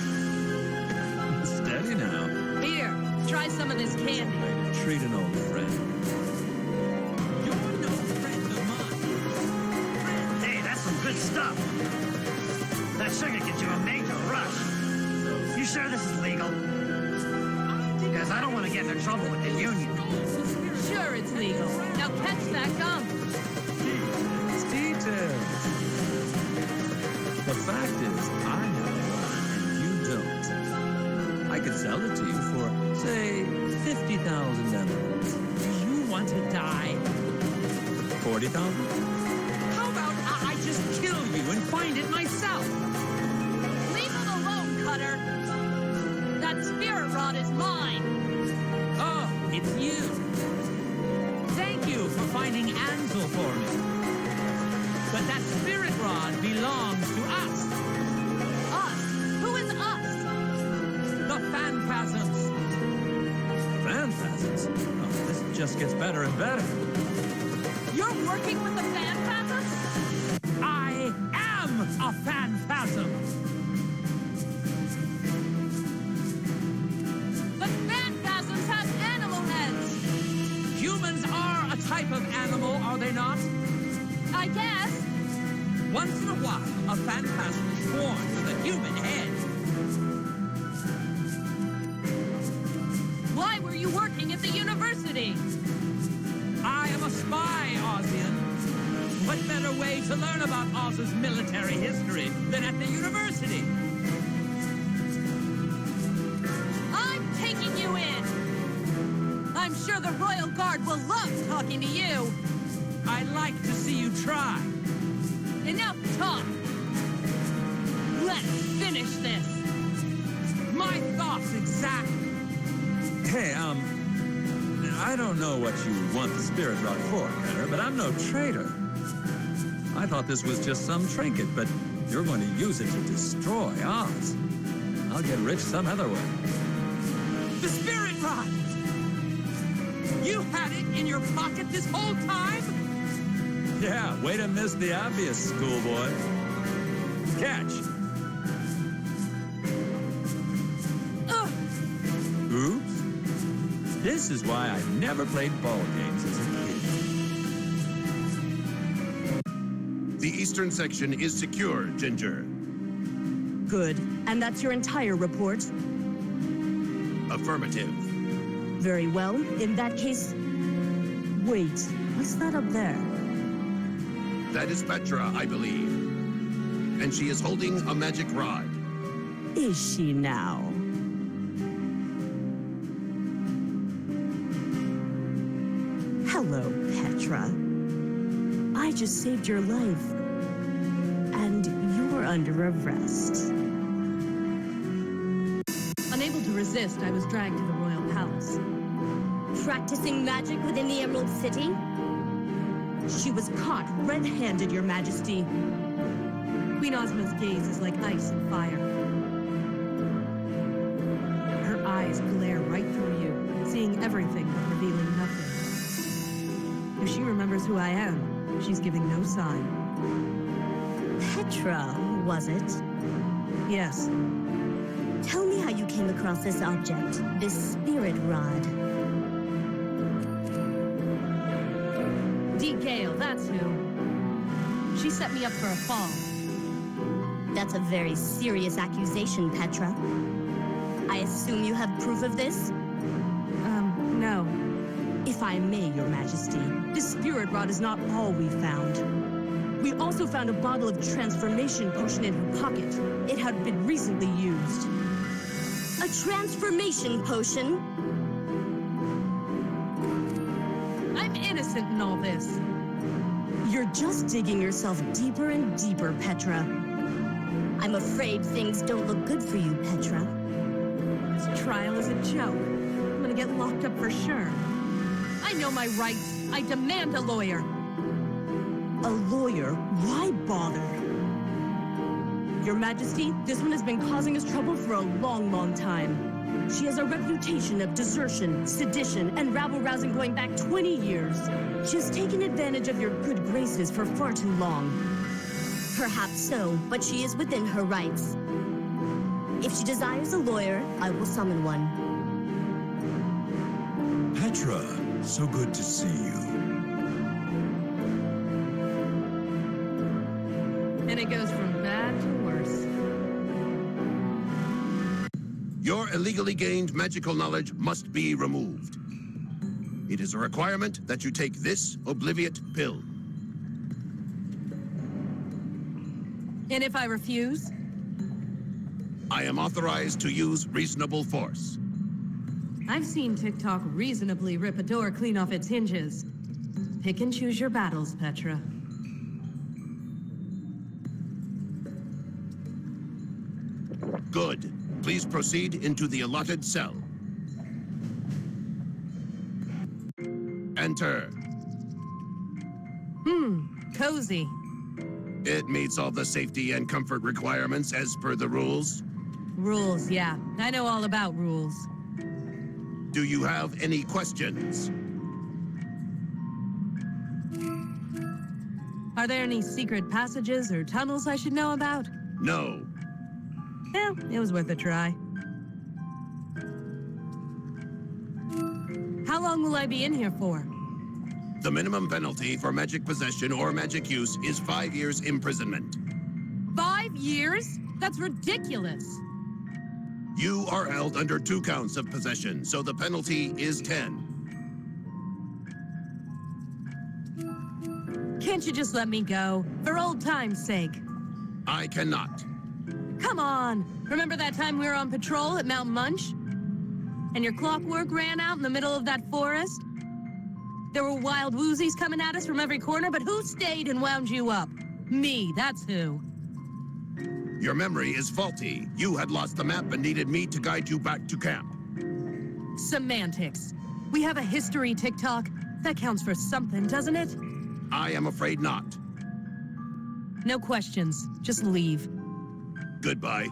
Steady now.
Here, try some of this candy.
Way to treat an old friend.
You're no friend of mine.
Hey, that's some good stuff. That sugar gives you a major rush. You sure this is legal? Because I don't want to get into trouble with the union.
Sure, it's legal. Now catch that gum.
Details. The fact is, I have a rod and you don't. I could sell it to you for, say, 50,000 emeralds.
Do you want to die?
40,000?
How about I just kill you and find it myself?
Leave him alone, Cutter. That spirit rod is mine.
Oh, it's you. Thank you for finding Ansel for me. But that spirit rod belongs to us.
just gets better and better.
You're working with the Phantasm?
I am a phantasm!
But Phantasms have animal heads!
Humans are a type of animal, are they not?
I guess.
Once in a while, a phantasm is born with a human head.
Why were you working at the university?
I am a spy, Ozian. What better way to learn about Oz's military history than at the university?
I'm taking you in! I'm sure the Royal Guard will love talking to you!
I'd like to see you try.
Enough talk! Let's finish this!
My thoughts exactly.
Hey, I don't know what you want the spirit rod for, Petra, but I'm no traitor. I thought this was just some trinket, but you're going to use it to destroy Oz. I'll get rich some other way.
The spirit rod! You had it in your pocket this whole time?
Yeah, way to miss the obvious, schoolboy. Catch.
Ugh!
Oops. This is why I never played ball games as a kid.
The eastern section is secure, Ginger.
Good. And that's your entire report?
Affirmative.
Very well. In that case... Wait, what's that up there?
That is Petra, I believe. And she is holding a magic rod.
Is she now? Hello, Petra. I just saved your life. And you're under arrest.
Unable to resist, I was dragged to the Royal Palace.
Practicing magic within the Emerald City? She was caught red-handed, Your Majesty.
Queen Ozma's gaze is like ice and fire. Her eyes glare right through you, seeing everything but revealing nothing. If she remembers who I am, she's giving no sign.
Petra, was it?
Yes.
Tell me how you came across this object, this spirit rod.
Dee Gale, that's who. She set me up for a fall.
That's a very serious accusation, Petra. I assume you have proof of this?
No.
If I may, Your Majesty, this spirit rod is not all we found. We also found a bottle of transformation potion in her pocket. It had been recently used. A transformation potion?
I'm innocent in all this.
You're just digging yourself deeper and deeper, Petra. I'm afraid things don't look good for you, Petra.
This trial is a joke. I'm gonna get locked up for sure. I know my rights. I demand a lawyer.
A lawyer? Why bother? Your Majesty, this one has been causing us trouble for a long, long time. She has a reputation of desertion, sedition, and rabble-rousing going back 20 years. She has taken advantage of your good graces for far too long. Perhaps so, but she is within her rights. If she desires a lawyer, I will summon one.
Petra, so good to see you.
And it goes from bad to worse.
Your illegally gained magical knowledge must be removed. It is a requirement that you take this Obliviate pill.
And if I refuse?
I am authorized to use reasonable force.
I've seen TikTok reasonably rip a door clean off its hinges. Pick and choose your battles, Petra.
Good. Please proceed into the allotted cell. Enter.
Cozy.
It meets all the safety and comfort requirements as per the rules.
Rules, yeah. I know all about rules.
Do you have any questions?
Are there any secret passages or tunnels I should know about?
No.
Well, it was worth a try. How long will I be in here for?
The minimum penalty for magic possession or magic use is 5 years imprisonment.
5 years? That's ridiculous.
You are held under 2 counts of possession, so the penalty is 10.
Can't you just let me go? For old time's sake.
I cannot.
Come on! Remember that time we were on patrol at Mount Munch? And your clockwork ran out in the middle of that forest? There were wild woozies coming at us from every corner, but who stayed and wound you up? Me, that's who.
Your memory is faulty. You had lost the map and needed me to guide you back to camp.
Semantics. We have a history TikTok. That counts for something, doesn't it?
I am afraid not.
No questions. Just leave.
Goodbye.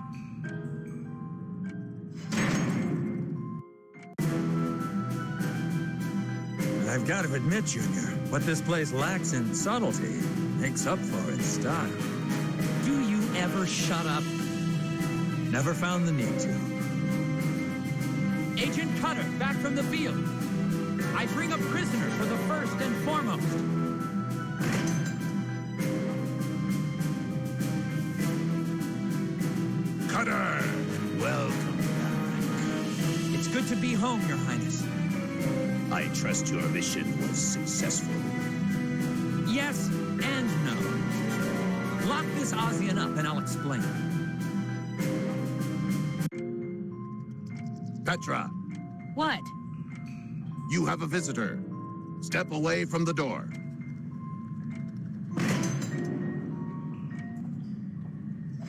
I've got to admit, Junior, what this place lacks in subtlety makes up for its style.
Do you ever shut up?
Never found the need to.
Agent Cutter, back from the field. I bring a prisoner for the first and foremost.
Cutter! Welcome back.
It's good to be home, Your Highness.
I trust your mission was successful.
Yes and no. Lock this Ozian up and I'll explain.
Petra,
What?
you have a visitor. Step away from the door.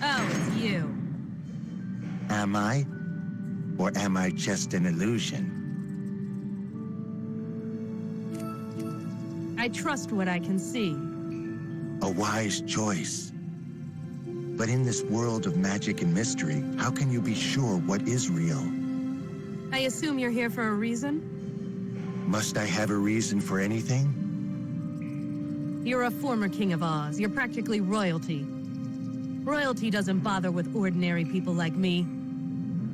Oh, it's you.
Am I? Or am I just an illusion?
I trust what I can see.
A wise choice. But in this world of magic and mystery, how can you be sure what is real?
I assume you're here for a reason?
Must I have a reason for anything?
You're a former King of Oz. You're practically royalty. Royalty doesn't bother with ordinary people like me.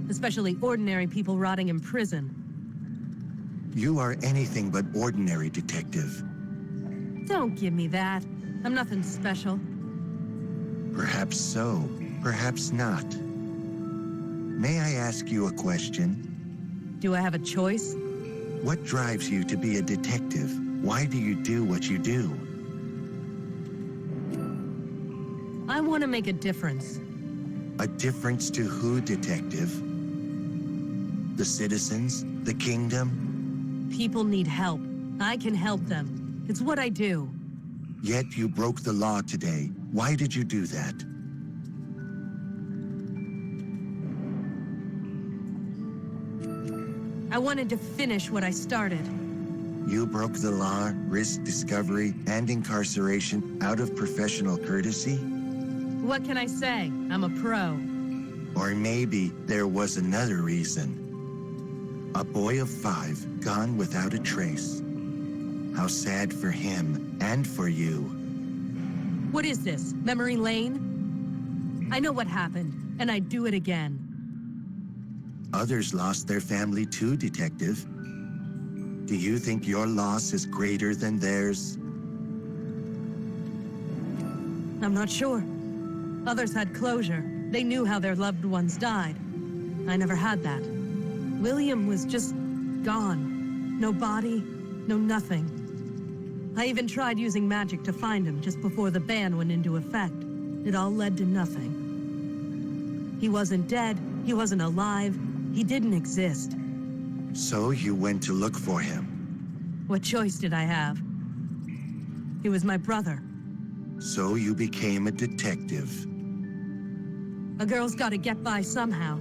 Especially ordinary people rotting in prison.
You are anything but ordinary, detective.
Don't give me that. I'm nothing special.
Perhaps so, perhaps not. May I ask you a question?
Do I have a choice?
What drives you to be a detective? Why do you do what you do?
I want to make a difference.
A difference to who, detective? The citizens? The kingdom?
People need help. I can help them. It's what I do.
Yet you broke the law today. Why did you do that?
I wanted to finish what I started.
You broke the law, risked discovery and incarceration out of professional courtesy?
What can I say? I'm a pro.
Or maybe there was another reason. A boy of 5 gone without a trace. How sad for him and for you.
What is this? Memory lane? I know what happened, and I'd do it again.
Others lost their family too, detective. Do you think your loss is greater than theirs?
I'm not sure. Others had closure. They knew how their loved ones died. I never had that. William was just gone. No body, no nothing. I even tried using magic to find him just before the ban went into effect. It all led to nothing. He wasn't dead, he wasn't alive, he didn't exist.
So you went to look for him.
What choice did I have? He was my brother.
So you became a detective.
A girl's gotta get by somehow.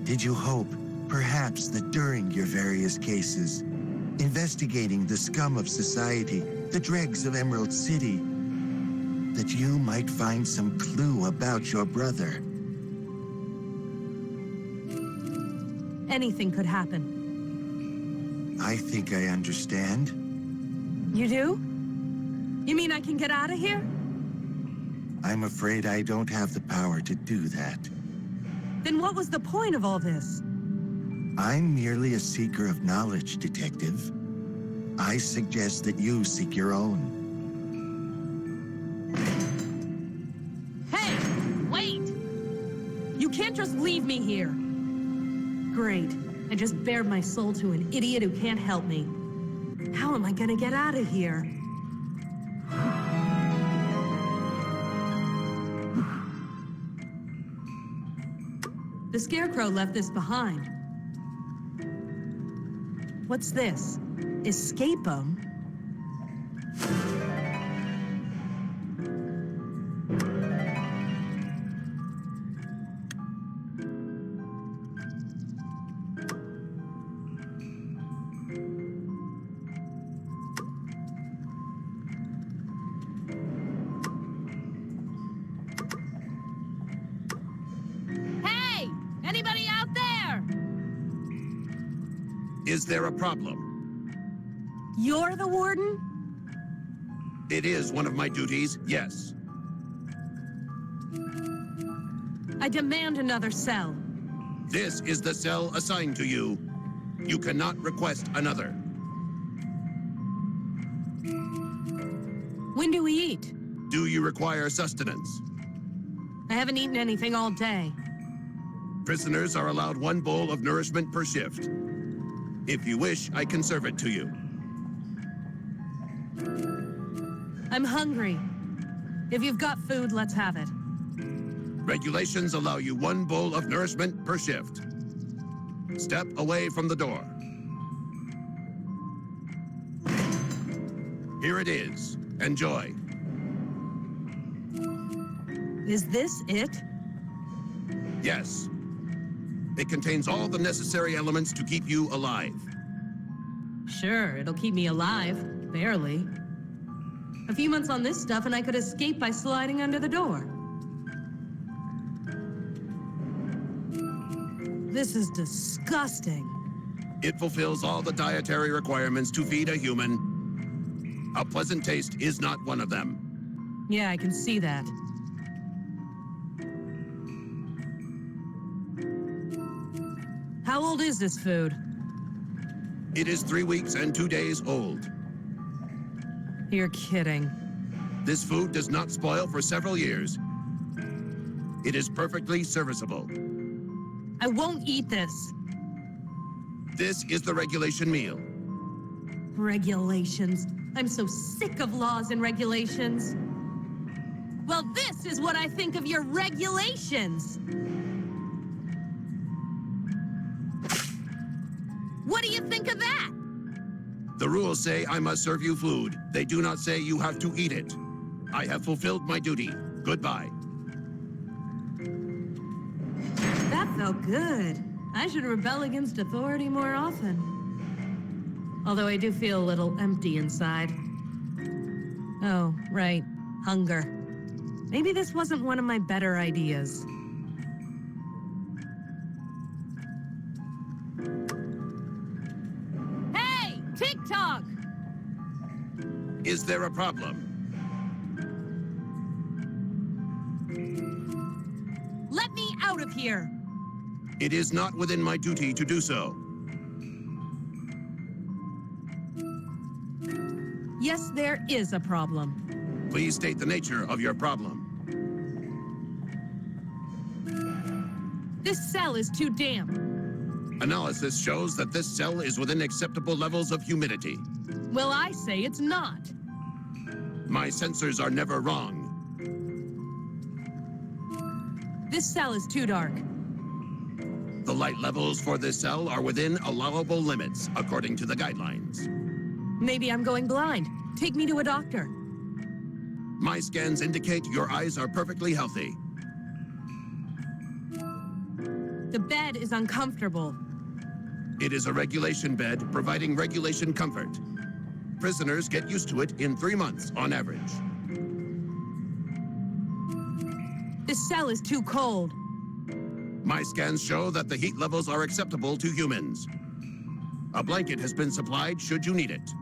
Did you hope, perhaps, that during your various cases, investigating the scum of society, the dregs of Emerald City, that you might find some clue about your brother?
Anything could happen.
I think I understand.
You do? You mean I can get out of here?
I'm afraid I don't have the power to do that.
Then what was the point of all this?
I'm merely a seeker of knowledge, Detective. I suggest that you seek your own.
Hey! Wait! You can't just leave me here. Great. I just bared my soul to an idiot who can't help me. How am I gonna get out of here? The Scarecrow left this behind. What's this? Escape 'em? Hey! Anybody out there?
Is there a problem?
You're the warden?
It is one of my duties, yes.
I demand another cell.
This is the cell assigned to you. You cannot request another.
When do we eat?
Do you require sustenance?
I haven't eaten anything all day.
Prisoners are allowed 1 bowl of nourishment per shift. If you wish, I can serve it to you.
I'm hungry. If you've got food, let's have it.
Regulations allow you 1 bowl of nourishment per shift. Step away from the door. Here it is. Enjoy.
Is this it?
Yes. It contains all the necessary elements to keep you alive.
Sure, it'll keep me alive. Barely. A few months on this stuff and I could escape by sliding under the door. This is disgusting.
It fulfills all the dietary requirements to feed a human. A pleasant taste is not one of them.
Yeah, I can see that. How old is this food?
It is 3 weeks and 2 days old.
You're kidding.
This food does not spoil for several years. It is perfectly serviceable.
I won't eat this.
This is the regulation meal.
Regulations. I'm so sick of laws and regulations. Well, this is what I think of your regulations. What do you think of that?
The rules say I must serve you food. They do not say you have to eat it. I have fulfilled my duty. Goodbye.
That felt good. I should rebel against authority more often. Although I do feel a little empty inside. Oh, right. Hunger. Maybe this wasn't one of my better ideas. Hey! TikTok!
Is there a problem?
Let me out of here!
It is not within my duty to do so.
Yes, there is a problem.
Please state the nature of your problem.
This cell is too damp.
Analysis shows that this cell is within acceptable levels of humidity.
Well, I say it's not.
My sensors are never wrong.
This cell is too dark.
The light levels for this cell are within allowable limits, according to the guidelines.
Maybe I'm going blind. Take me to a doctor.
My scans indicate your eyes are perfectly healthy.
The bed is uncomfortable.
It is a regulation bed, providing regulation comfort. Prisoners get used to it in 3 months on average.
This cell is too cold.
My scans show that the heat levels are acceptable to humans. A blanket has been supplied should you need it.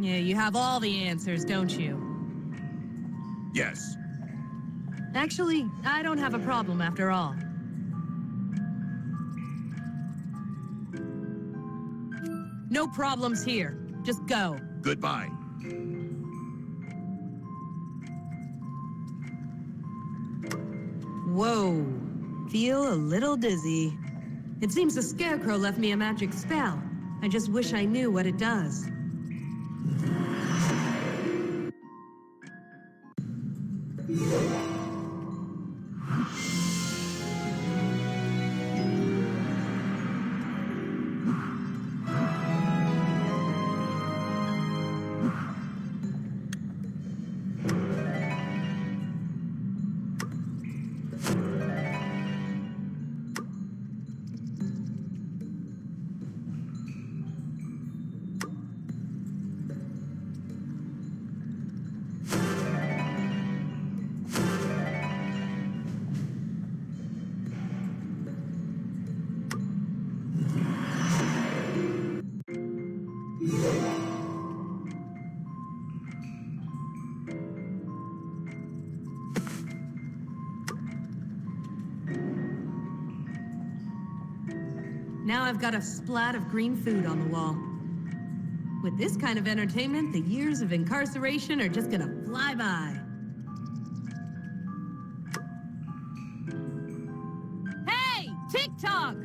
Yeah, you have all the answers, don't you?
Yes.
Actually, I don't have a problem after all. No problems here. Just go.
Goodbye.
Whoa. Feel a little dizzy. It seems the Scarecrow left me a magic spell. I just wish I knew what it does. Now I've got a splat of green food on the wall. With this kind of entertainment, the years of incarceration are just gonna fly by. Hey! TikTok!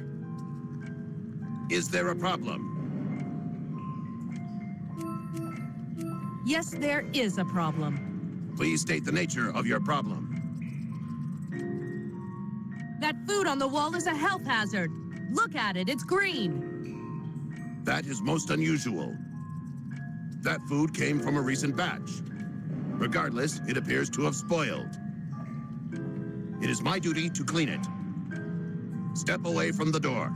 Is there a problem?
Yes, there is a problem.
Please state the nature of your problem.
That food on the wall is a health hazard. Look at it, it's green.
That is most unusual. That food came from a recent batch. Regardless, it appears to have spoiled. It is my duty to clean it. Step away from the door.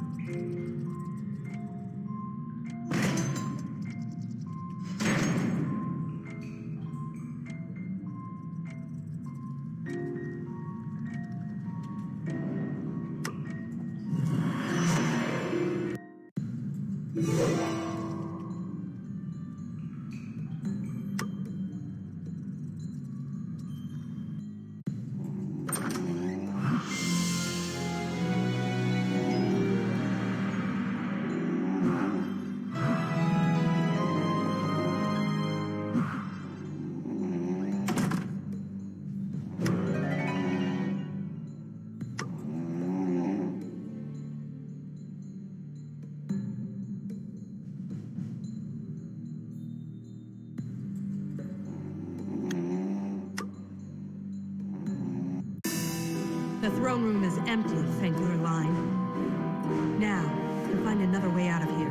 The throne room is empty, Fenkler Line. Now, to find another way out of here.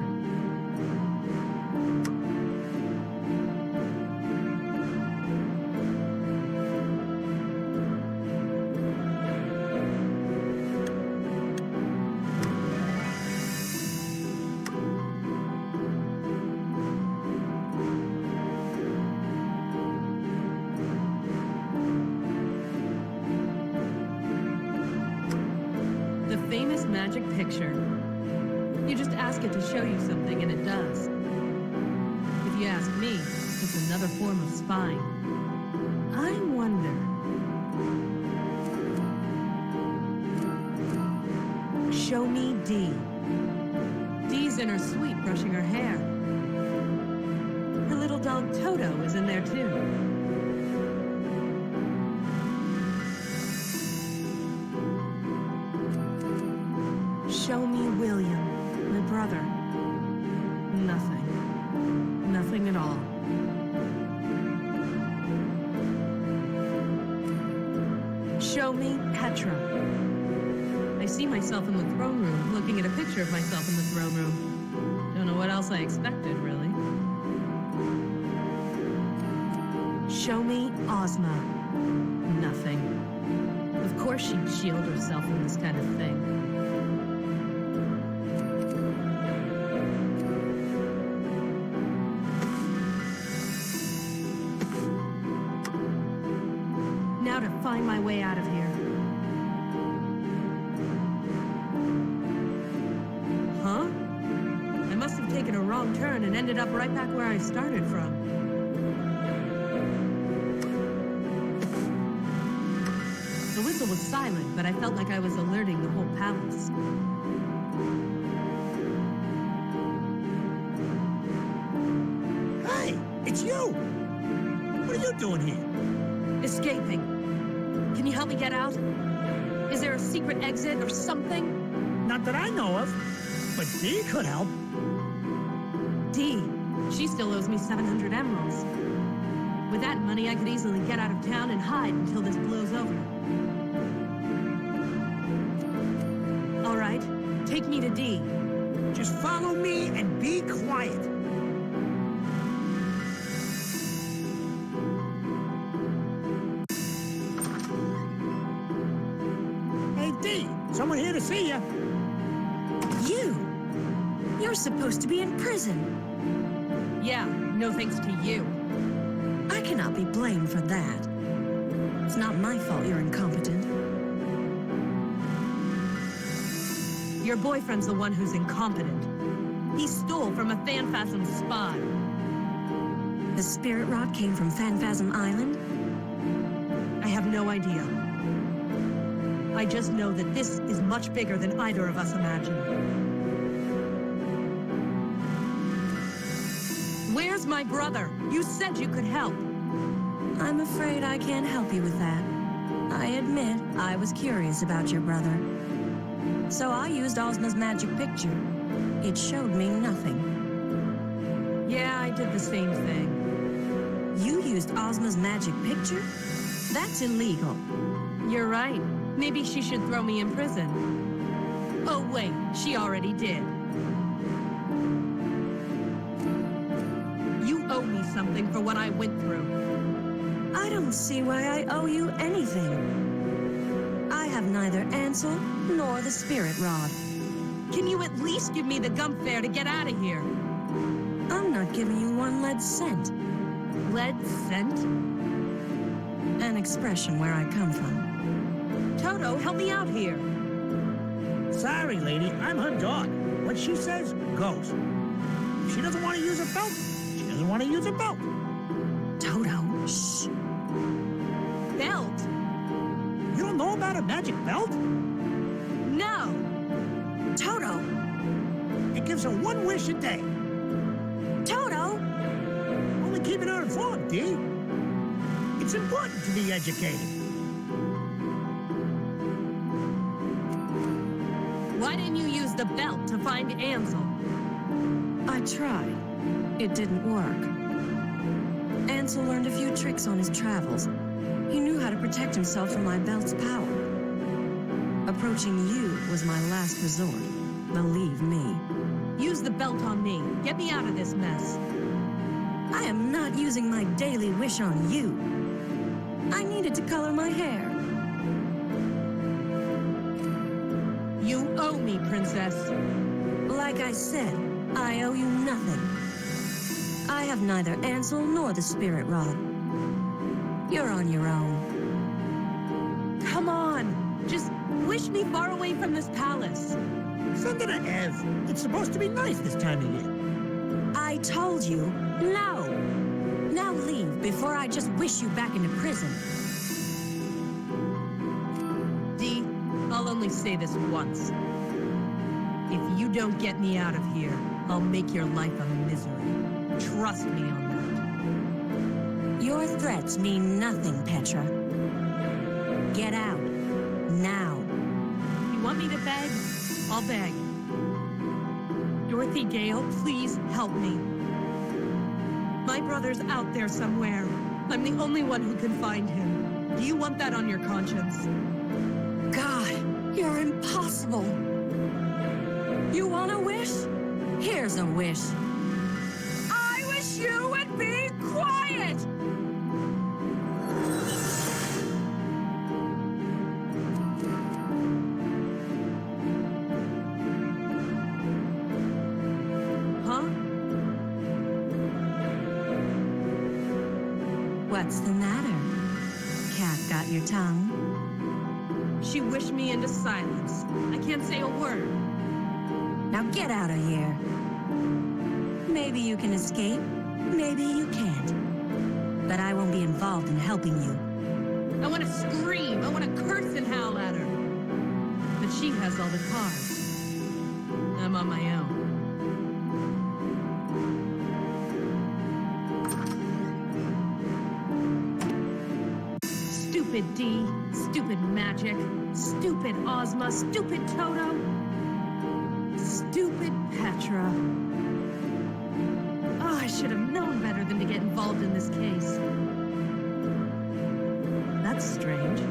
The famous magic picture. You just ask it to show you something and it does. If you ask me, it's another form of spying. I wonder... Show me Dee. Dee's in her suite brushing her hair. Her little dog Toto is in there too. Show me William, my brother. Nothing. Nothing at all. Show me Petra. I see myself in the throne room, looking at a picture of myself in the throne room. Don't know what else I expected, really. Show me Ozma. Nothing. Of course she'd shield herself from this kind of thing. Now to find my way out of here. Huh? I must have taken a wrong turn and ended up right back where I started from. Ansel was silent, but I felt like I was alerting the whole palace.
Hey, it's you! What are you doing here?
Escaping. Can you help me get out? Is there a secret exit or something?
Not that I know of, but Dee could help.
Dee, she still owes me 700 emeralds. With that money, I could easily get out of town and hide until this blows over. All right, take me to Dee.
Just follow me and be quiet. Hey, Dee, someone here to see you.
You're supposed to be in prison.
Yeah, no thanks to you.
I cannot be blamed for that. It's not my fault you're incompetent.
Your boyfriend's the one who's incompetent. He stole from a Phanphasm spy.
The spirit rod came from Phanphasm Island?
I have no idea. I just know that this is much bigger than either of us imagined. Where's my brother? You said you could help.
I'm afraid I can't help you with that. I admit I was curious about your brother. So I used Ozma's magic picture. It showed me nothing.
Yeah, I did the same thing.
You used Ozma's magic picture? That's illegal.
You're right. Maybe she should throw me in prison. Oh, wait, she already did. You owe me something for what I went through.
I don't see why I owe you anything. I have neither Ansel nor the spirit rod.
Can you at least give me the gump fare to get out of here?
I'm not giving you one lead cent.
Lead cent?
An expression where I come from.
Toto, help me out here.
Sorry, lady, I'm her dog. What she says, goes. If she doesn't want to use a belt, she doesn't want to use a belt.
Toto, shh.
Belt?
You don't know about a magic belt?
No.
Toto!
It gives her one wish a day.
Toto!
Only keeping her informed, Dee. It's important to be educated.
Why didn't you use the belt to find Ansel?
I tried. It didn't work. Ansel learned a few tricks on his travels. He knew how to protect himself from my belt's power. Approaching you was my last resort. Believe me.
Use the belt on me. Get me out of this mess.
I am not using my daily wish on you. I needed to color my hair.
You owe me, Princess.
Like I said, I owe you nothing. I have neither Ansel nor the spirit rod. You're on your own.
Come on. Just wish me far away from this palace.
Send it to Ev. It's supposed to be nice this time of year.
I told you, no. Now leave before I just wish you back into prison.
Dee, I'll only say this once. If you don't get me out of here, I'll make your life a misery. Trust me on that.
Your threats mean nothing, Petra. Get out. Now.
You want me to beg? I'll beg. Dorothy Gale, please help me. My brother's out there somewhere. I'm the only one who can find him. Do you want that on your conscience?
God, you're impossible. You want a wish? Here's a wish.
I wish you would be quiet! Huh?
What's the matter? Cat got your tongue?
She wished me into silence. I can't say a word.
Now get out of here. Maybe you can escape, maybe you can't. But I won't be involved in helping you.
I want to scream. I want to curse and howl at her. But she has all the cards. I'm on my own. Stupid D, stupid Magic, stupid Ozma, stupid Toto, stupid Petra. Oh, I should have known better than to get involved in this case. That's strange.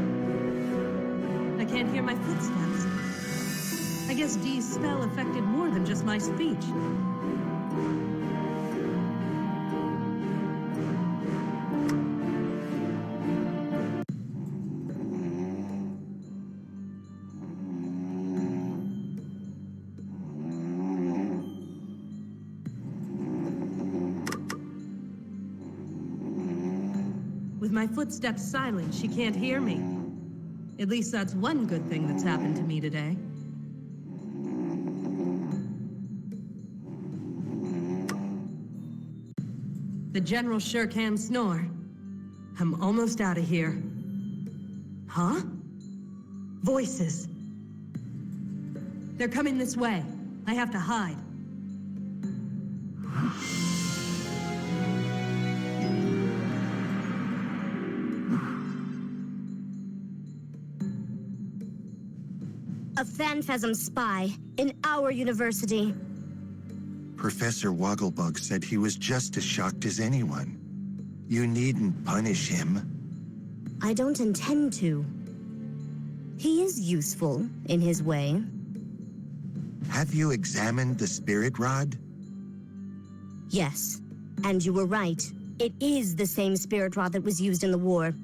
I can't hear my footsteps. I guess Dee's spell affected more than just my speech. With my footsteps silent, she can't hear me. At least that's one good thing that's happened to me today. The General sure can snore. I'm almost out of here. Huh? Voices. They're coming this way. I have to hide.
A Phanphasm spy in our university.
Professor Wogglebug said he was just as shocked as anyone. You needn't punish him.
I don't intend to. He is useful in his way.
Have you examined the spirit rod?
Yes, and you were right. It is the same spirit rod that was used in the war.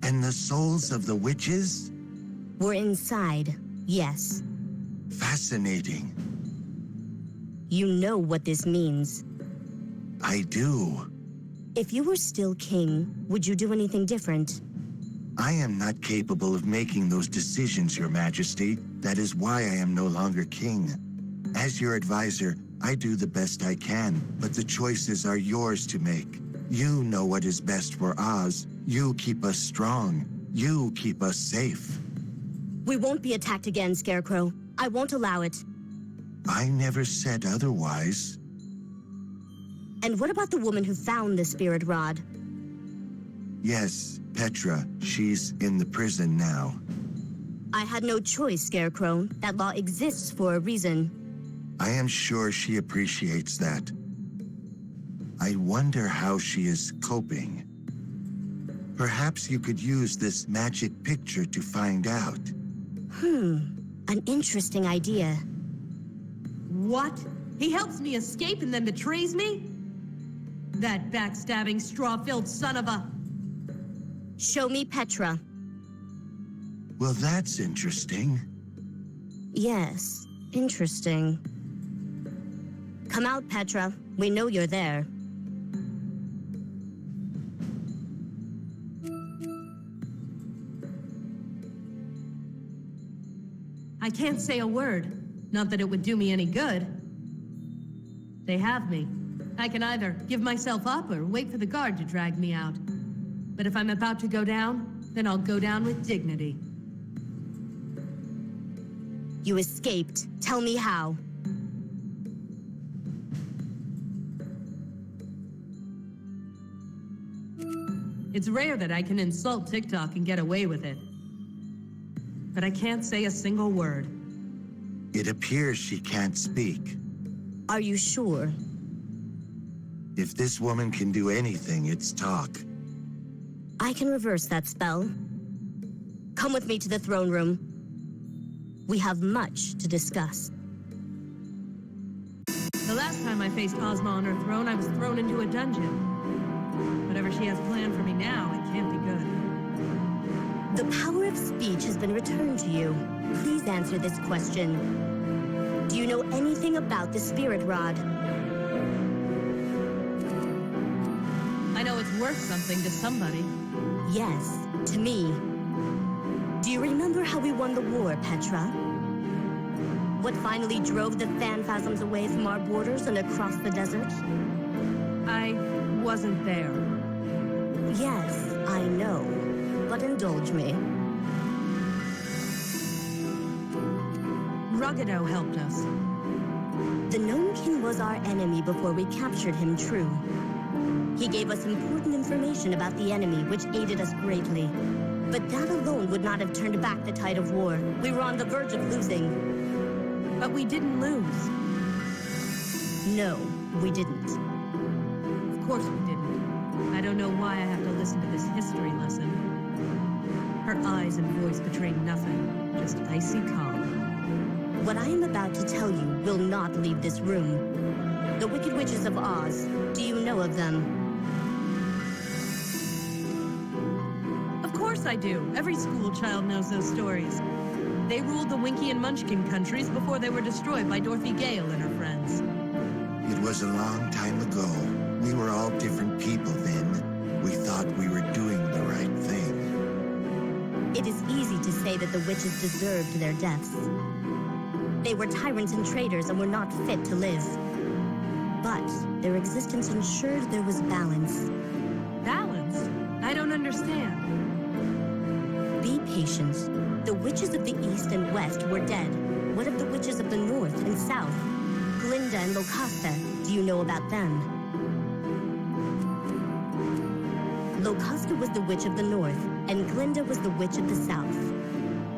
And the souls of the witches?
Were inside, yes.
Fascinating.
You know what this means.
I do.
If you were still king, would you do anything different?
I am not capable of making those decisions, Your Majesty. That is why I am no longer king. As your advisor, I do the best I can, but the choices are yours to make. You know what is best for Oz. You keep us strong. You keep us safe.
We won't be attacked again, Scarecrow. I won't allow it.
I never said otherwise.
And what about the woman who found the spirit rod?
Yes, Petra. She's in the prison now.
I had no choice, Scarecrow. That law exists for a reason.
I am sure she appreciates that. I wonder how she is coping. Perhaps you could use this magic picture to find out.
An interesting idea.
What? He helps me escape and then betrays me? That backstabbing, straw-filled son of a...
Show me Petra.
Well, that's interesting.
Yes, interesting. Come out, Petra. We know you're there.
I can't say a word. Not that it would do me any good. They have me. I can either give myself up or wait for the guard to drag me out. But if I'm about to go down, then I'll go down with dignity.
You escaped. Tell me how.
It's rare that I can insult TikTok and get away with it. But I can't say a single word.
It appears she can't speak.
Are you sure?
If this woman can do anything, it's talk.
I can reverse that spell. Come with me to the throne room. We have much to discuss.
The last time I faced Ozma on her throne, I was thrown into a dungeon. Whatever she has planned for me now, it can't be good.
The power of speech has been returned to you. Please answer this question. Do you know anything about the spirit rod?
I know it's worth something to somebody.
Yes, to me. Do you remember how we won the war, Petra? What finally drove the Phanphasms away from our borders and across the desert?
I wasn't there.
Yes, I know. but indulge me.
Ruggedo helped us.
The Gnome King was our enemy before we captured him, true. He gave us important information about the enemy, which aided us greatly. But that alone would not have turned back the tide of war. We were on the verge of losing.
But we didn't lose.
No, we didn't.
Of course we didn't. I don't know why I have to listen to this history lesson. Her eyes and voice betraying nothing, just icy calm.
What I am about to tell you will not leave this room. The Wicked Witches of Oz. Do you know of them?
Of course I do. Every school child knows those stories. They ruled the Winky and Munchkin countries before they were destroyed by Dorothy Gale and her friends.
It was a long time ago. We were all different people then. We thought we were doing the right thing.
It is easy to say that the witches deserved their deaths. They were tyrants and traitors and were not fit to live. But their existence ensured there was balance.
Balance? I don't understand.
Be patient. The witches of the East and West were dead. What of the witches of the North and South? Glinda and Locusta, do you know about them? Locusta was the witch of the North, and Glinda was the witch of the South.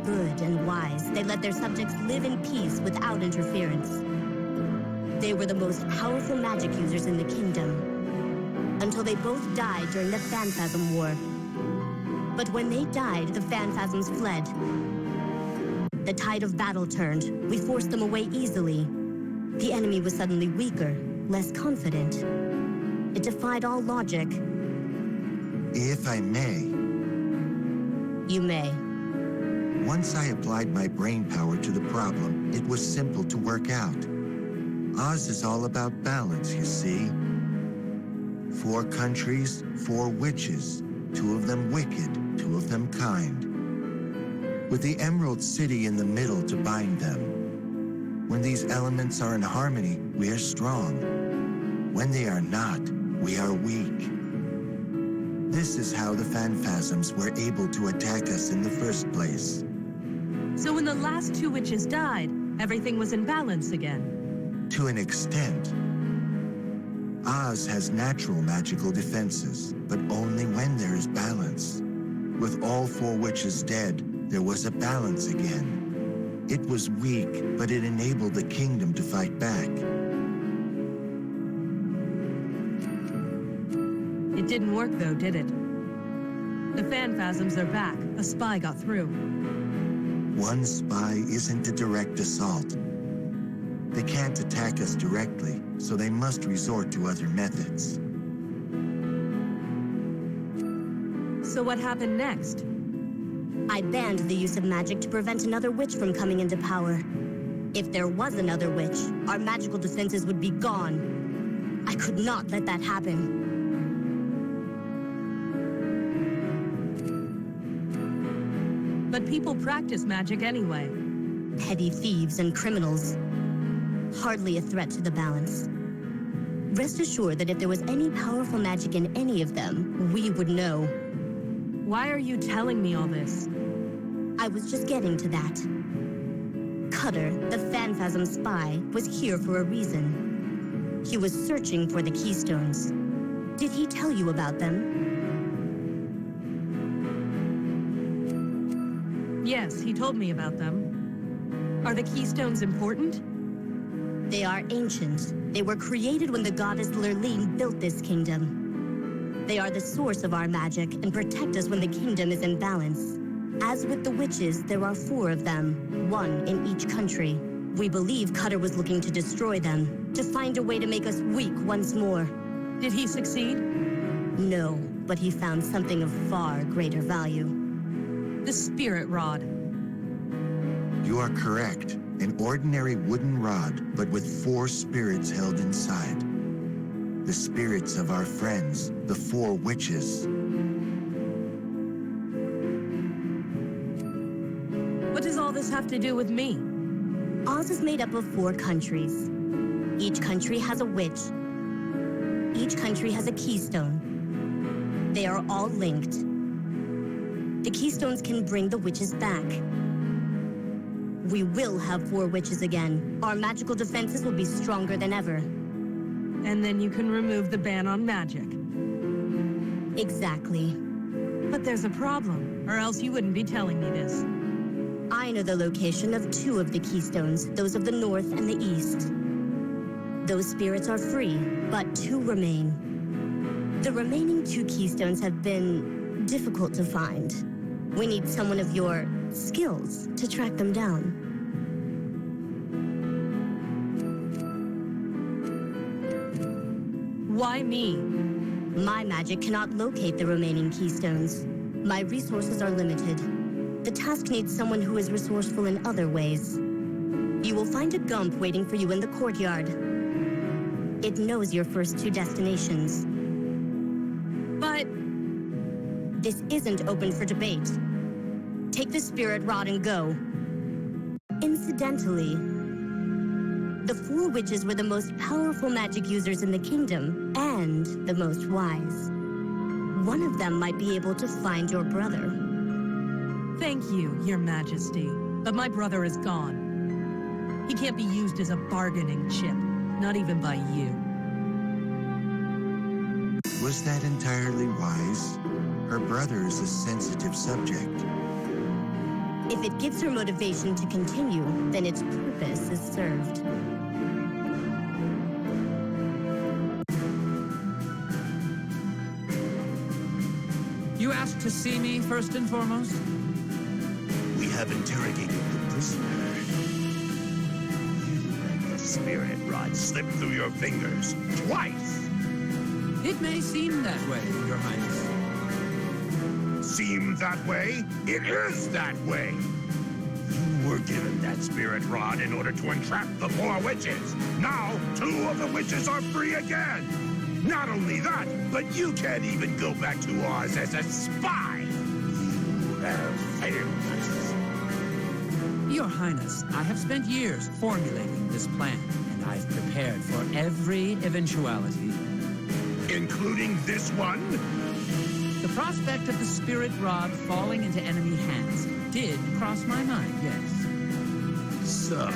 Good and wise, they let their subjects live in peace without interference. They were the most powerful magic users in the kingdom, until they both died during the Phanfasm War. But when they died, the Phanfasms fled. The tide of battle turned. We forced them away easily. The enemy was suddenly weaker, less confident. It defied all logic.
If I may,
You may.
once I applied my brain power to the problem, it was simple to work out. Oz is all about balance, you see. 4 countries, 4 witches. 2 of them wicked, 2 of them kind. With the Emerald City in the middle to bind them. When these elements are in harmony, we are strong. When they are not, we are weak. This is how the Phanfasms were able to attack us in the first place.
So when the last 2 witches died, everything was in balance again.
To an extent. Oz has natural magical defenses, but only when there is balance. With all 4 witches dead, there was a balance again. It was weak, but it enabled the kingdom to fight back.
It didn't work though, did it? The Phanfasms are back. A spy got through.
One spy isn't a direct assault. They can't attack us directly, so they must resort to other methods.
So what happened next?
I banned the use of magic to prevent another witch from coming into power. If there was another witch, our magical defenses would be gone. I could not let that happen.
But people practice magic anyway.
Petty thieves and criminals. Hardly a threat to the balance. Rest assured that if there was any powerful magic in any of them, we would know.
Why are you telling me all this?
I was just getting to that. Cutter, the Phanfasm spy, was here for a reason. He was searching for the Keystones. Did he tell you about them?
Yes, he told me about them. Are the Keystones important?
They are ancient. They were created when the goddess Lurline built this kingdom. They are the source of our magic and protect us when the kingdom is in balance. As with the witches, there are 4 of them, 1 in each country. We believe Cutter was looking to destroy them, to find a way to make us weak once more.
Did he succeed?
No, but he found something of far greater value.
The Spirit Rod.
You are correct. An ordinary wooden rod, but with 4 spirits held inside. The spirits of our friends, the 4 witches.
What does all this have to do with me?
Oz is made up of 4 countries. Each country has a witch. Each country has a keystone. They are all linked. the Keystones can bring the witches back. We will have 4 witches again. Our magical defenses will be stronger than ever.
And then you can remove the ban on magic.
Exactly.
But there's a problem, or else you wouldn't be telling me this.
I know the location of 2 of the Keystones, those of the north and the east. Those spirits are free, but 2 remain. The remaining 2 Keystones have been difficult to find. We need someone of your skills to track them down.
Why me?
My magic cannot locate the remaining Keystones. My resources are limited. The task needs someone who is resourceful in other ways. You will find a Gump waiting for you in the courtyard. It knows your first 2 destinations.
But
this isn't open for debate. Take the spirit rod and go. Incidentally, the 4 witches were the most powerful magic users in the kingdom, and the most wise. One of them might be able to find your brother.
thank you, Your Majesty. But my brother is gone. He can't be used as a bargaining chip, not even by you.
Was that entirely wise? Her brother is a sensitive subject.
If it gives her motivation to continue, then its purpose is served.
You asked to see me first and foremost?
We have interrogated the prisoner. You let the spirit rod slip through your fingers twice.
It may seem that way, Your Highness.
Seem that way? It is that way. You were given that spirit rod in order to entrap the 4 witches. Now, 2 of the witches are free again. Not only that, but you can't even go back to Oz as a spy. You have failed us.
Your Highness, I have spent years formulating this plan, and I've prepared for every eventuality.
Including this one?
The prospect of the spirit rod falling into enemy hands did cross my mind, yes.
So,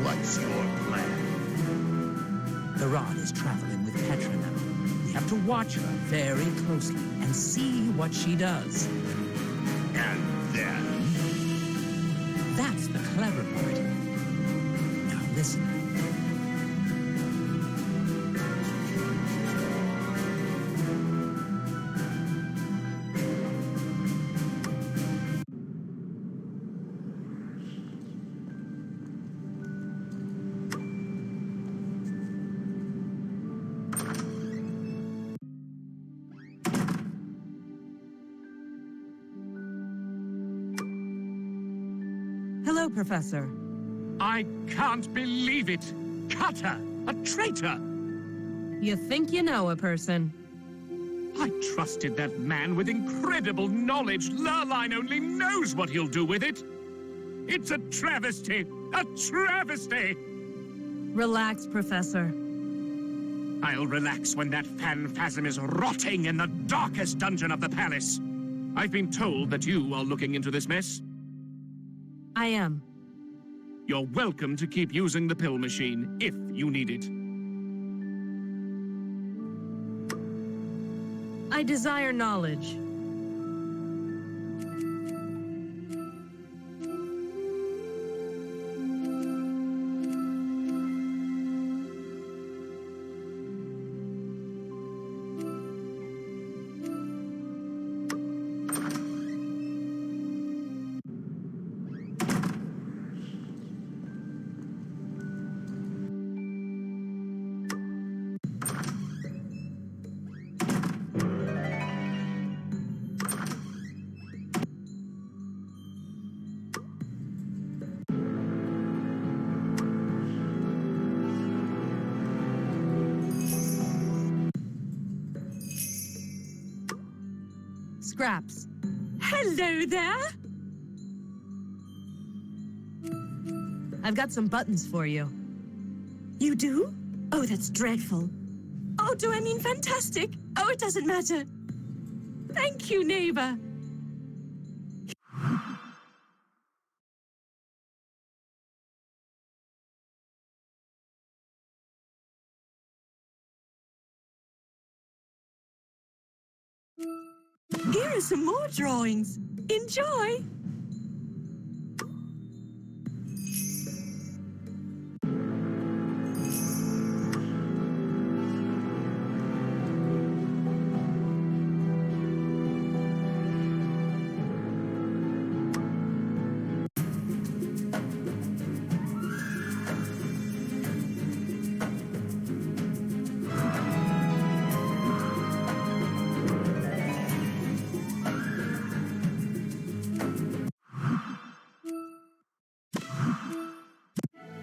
what's your plan?
The rod is traveling with Petra now. We have to watch her very closely and see what she does.
And then?
That's the clever part. Now listen.
Hello, Professor.
I can't believe it! Cutter! A traitor!
You think you know a person.
I trusted that man with incredible knowledge. Lurline only knows what he'll do with it. It's a travesty! A travesty!
Relax, Professor.
I'll relax when that phantasm is rotting in the darkest dungeon of the palace. I've been told that you are looking into this mess.
I am.
You're welcome to keep using the pill machine if you need it.
I desire knowledge. Scraps.
Hello there.
I've got some buttons for you.
You do? Oh, that's dreadful. Oh, do I mean fantastic? Oh, it doesn't matter. Thank you, neighbor.
Here are some more drawings. Enjoy!